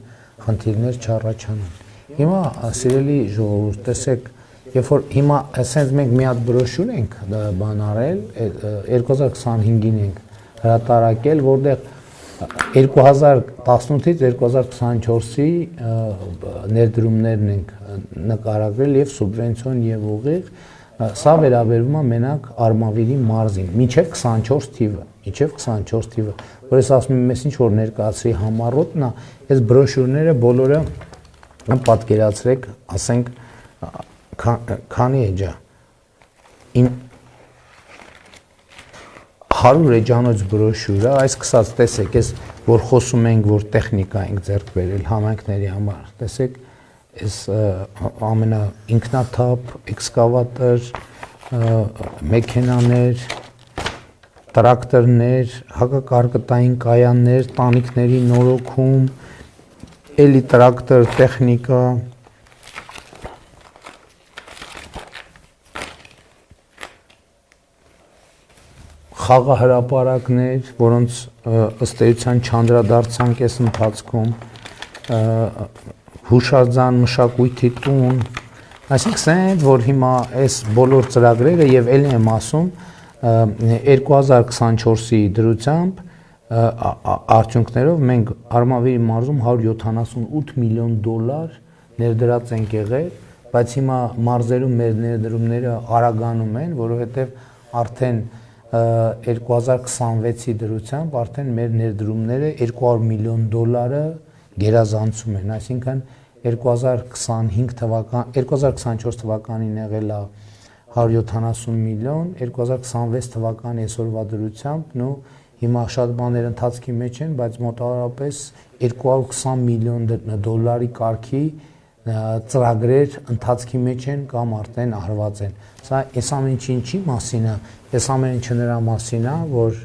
խնդիրներ չառաջանան։ Հիմա սիրելի ժողովուրդ, տեսեք, երբ որ հիմա ասենց մենք մի հատ բրոշյուր ենք բան արել 2025-ին ենք հրատարակել, որտեղ 2018-ից 2024-ի ներդրումներն ենք նկարագրել եւ սուբվենցիոն եւ ուղիղ, սա վերաբերվում է մենակ Արմավիրի մարզին, մինչեւ 24 թիվը, որ ես ասում եմ, ես ինչ որ ներկայացրի համառոտնա, այս բրոշյուրները բոլորը պատկերացրեք, ասենք քանի էջա 100 էջանոց բրոշյուրը, այս կսած տեսեք, այս որ խոսում ենք, որ տեխնիկա ենք ձեռք բերել համայնքների համար, տեսեք, այս ամենա ինքնաթափ, էքսկավատոր, մեքենաներ, տրակտորներ, հակակարկտային կայաններ, տանիքների նորոգում, էլի տրակտոր տեխնիկա, խաղահրապարակներ, որոնց ըստ էության չանդրադարձանք այս ընթացքում, հուշարձան, մշակույթի տուն, այսինքն ասենք, որ հիմա այս բոլոր ծրագրերը եւ ելի եմ ասում 2024-ի դրությամբ արդյունքներով մենք Արմավիրի մարզում 178 միլիոն դոլար ներդրած ենք եղել, բայց հիմա մարզերում մեր ներդրումները արագանում են, որովհետեւ արդեն 2026-ի դրությամբ արդեն մեր ներդրումները 200 միլիոն դոլարը գերազանցում են, այսինքն 2024 թվականին եղել է 170 միլիոն, 2026 թվականի այսօրվա դրությամբ, նո հիմա շատ բաներ ընթացքի մեջ են, բայց մոտավորապես 220 միլիոն դոլարի կարգի ծրագրեր ընթացքի մեջ են կամ արդեն արված են։ Սա այս ամեն ինչի մասին է, այս ամեն ինչը նրա մասին է, որ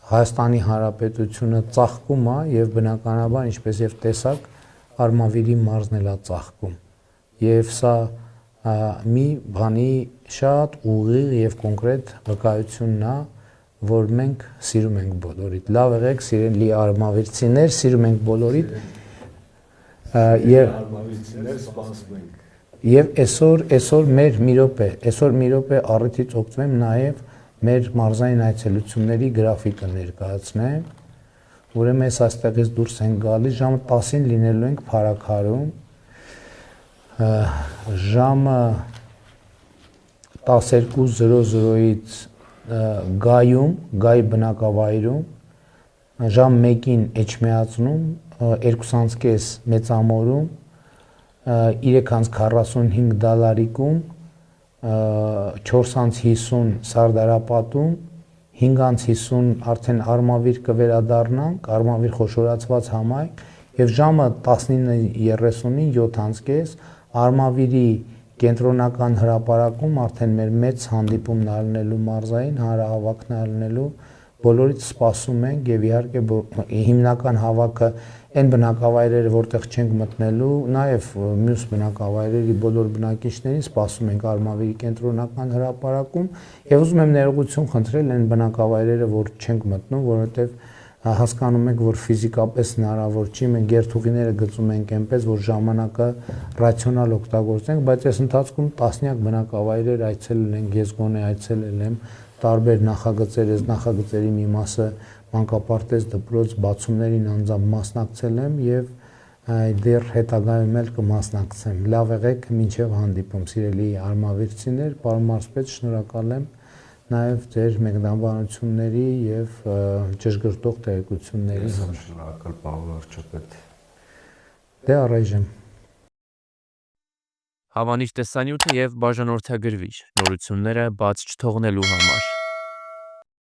Հայաստանի Հանրապետությունը ծաղկում է եւ բնականաբար ինչպես եւ տեսակ Արմավիրի մարզն էլ է ծաղկում։ Եվ սա մի բանի շատ ուղիղ եւ կոնկրետ վկայությունն է, որ մենք սիրում ենք բոլորիդ։ Լավ եղեք, սիրելի արմավիրցիներ, սիրում ենք բոլորիդ։ Եվ արմավիրցիներ սպասում ենք։ Եվ այսօր մեր մի րոպե առիթից օգտվեմ նաև մեր մարզային այցելությունների գրաֆիկը ներկայացնեմ։ Ուրեմն ես այստեղից դուրս ենք գալիս, ժամը 10-ին լինելու ենք Փարաքարում, ժամը 12:00-ից Գայի բնակավայրում, ժամ 1-ին Էջմիածնում, 2:30 Մեծամորում, 3:45 Դալարիկում, 4:50 Սարդարապատում, 5:50 արդեն Արմավիր կվերադառնանք, Արմավիր խոշորացված համայնք եւ ժամը 19:30-ին 7:30 Արմավիրի կենտրոնական հրապարակում արդեն մեր մեծ հանդիպումն ալնելու մարզային հանրահավաքն ալնելու բոլորից սպասում ենք եւ իհարկե հիմնական հավաքը այն բնակավայրերը, որտեղ չենք մտնելու, նաեւ մյուս բնակավայրերի բոլոր բնակիչներին սպասում ենք Արմավիրի կենտրոնական հրապարակում եւ ուզում եմ ներողություն խնդրել այն բնակավայրերը, որ չենք մտնում, որովհետեւ հասկանում եք, որ ֆիզիկապես հնարավոր չի, մենք երթուղիները գծում ենք այնպես, որ ժամանակը ռացիոնալ օգտագործենք, բայց այս ընթացքում տասնյակ բնակավայրեր այցելել ենք, ես գոնե այցելել եմ տարբեր նախագծեր, այս նախագծերի մի մասը մանկապարտեզ դպրոց բացումներին անձամբ մասնակցել եմ եւ դեռ հետագայում էլ կմասնակցեմ։ Լավ եղեք, մինչեւ հանդիպում, սիրելի արմավիրցիներ, պարոն մարզպետ, շնորհակալ եմ նաև ձեր մեկնաբանությունների եւ ճշգրտող տեղեկությունների համար։ Շնորհակալ պարոն վարչապետ։ Դե առայժմ Հավանիր տեսանյութը եւ բաժանորդագրվիր նորությունները բաց չթողնելու համար։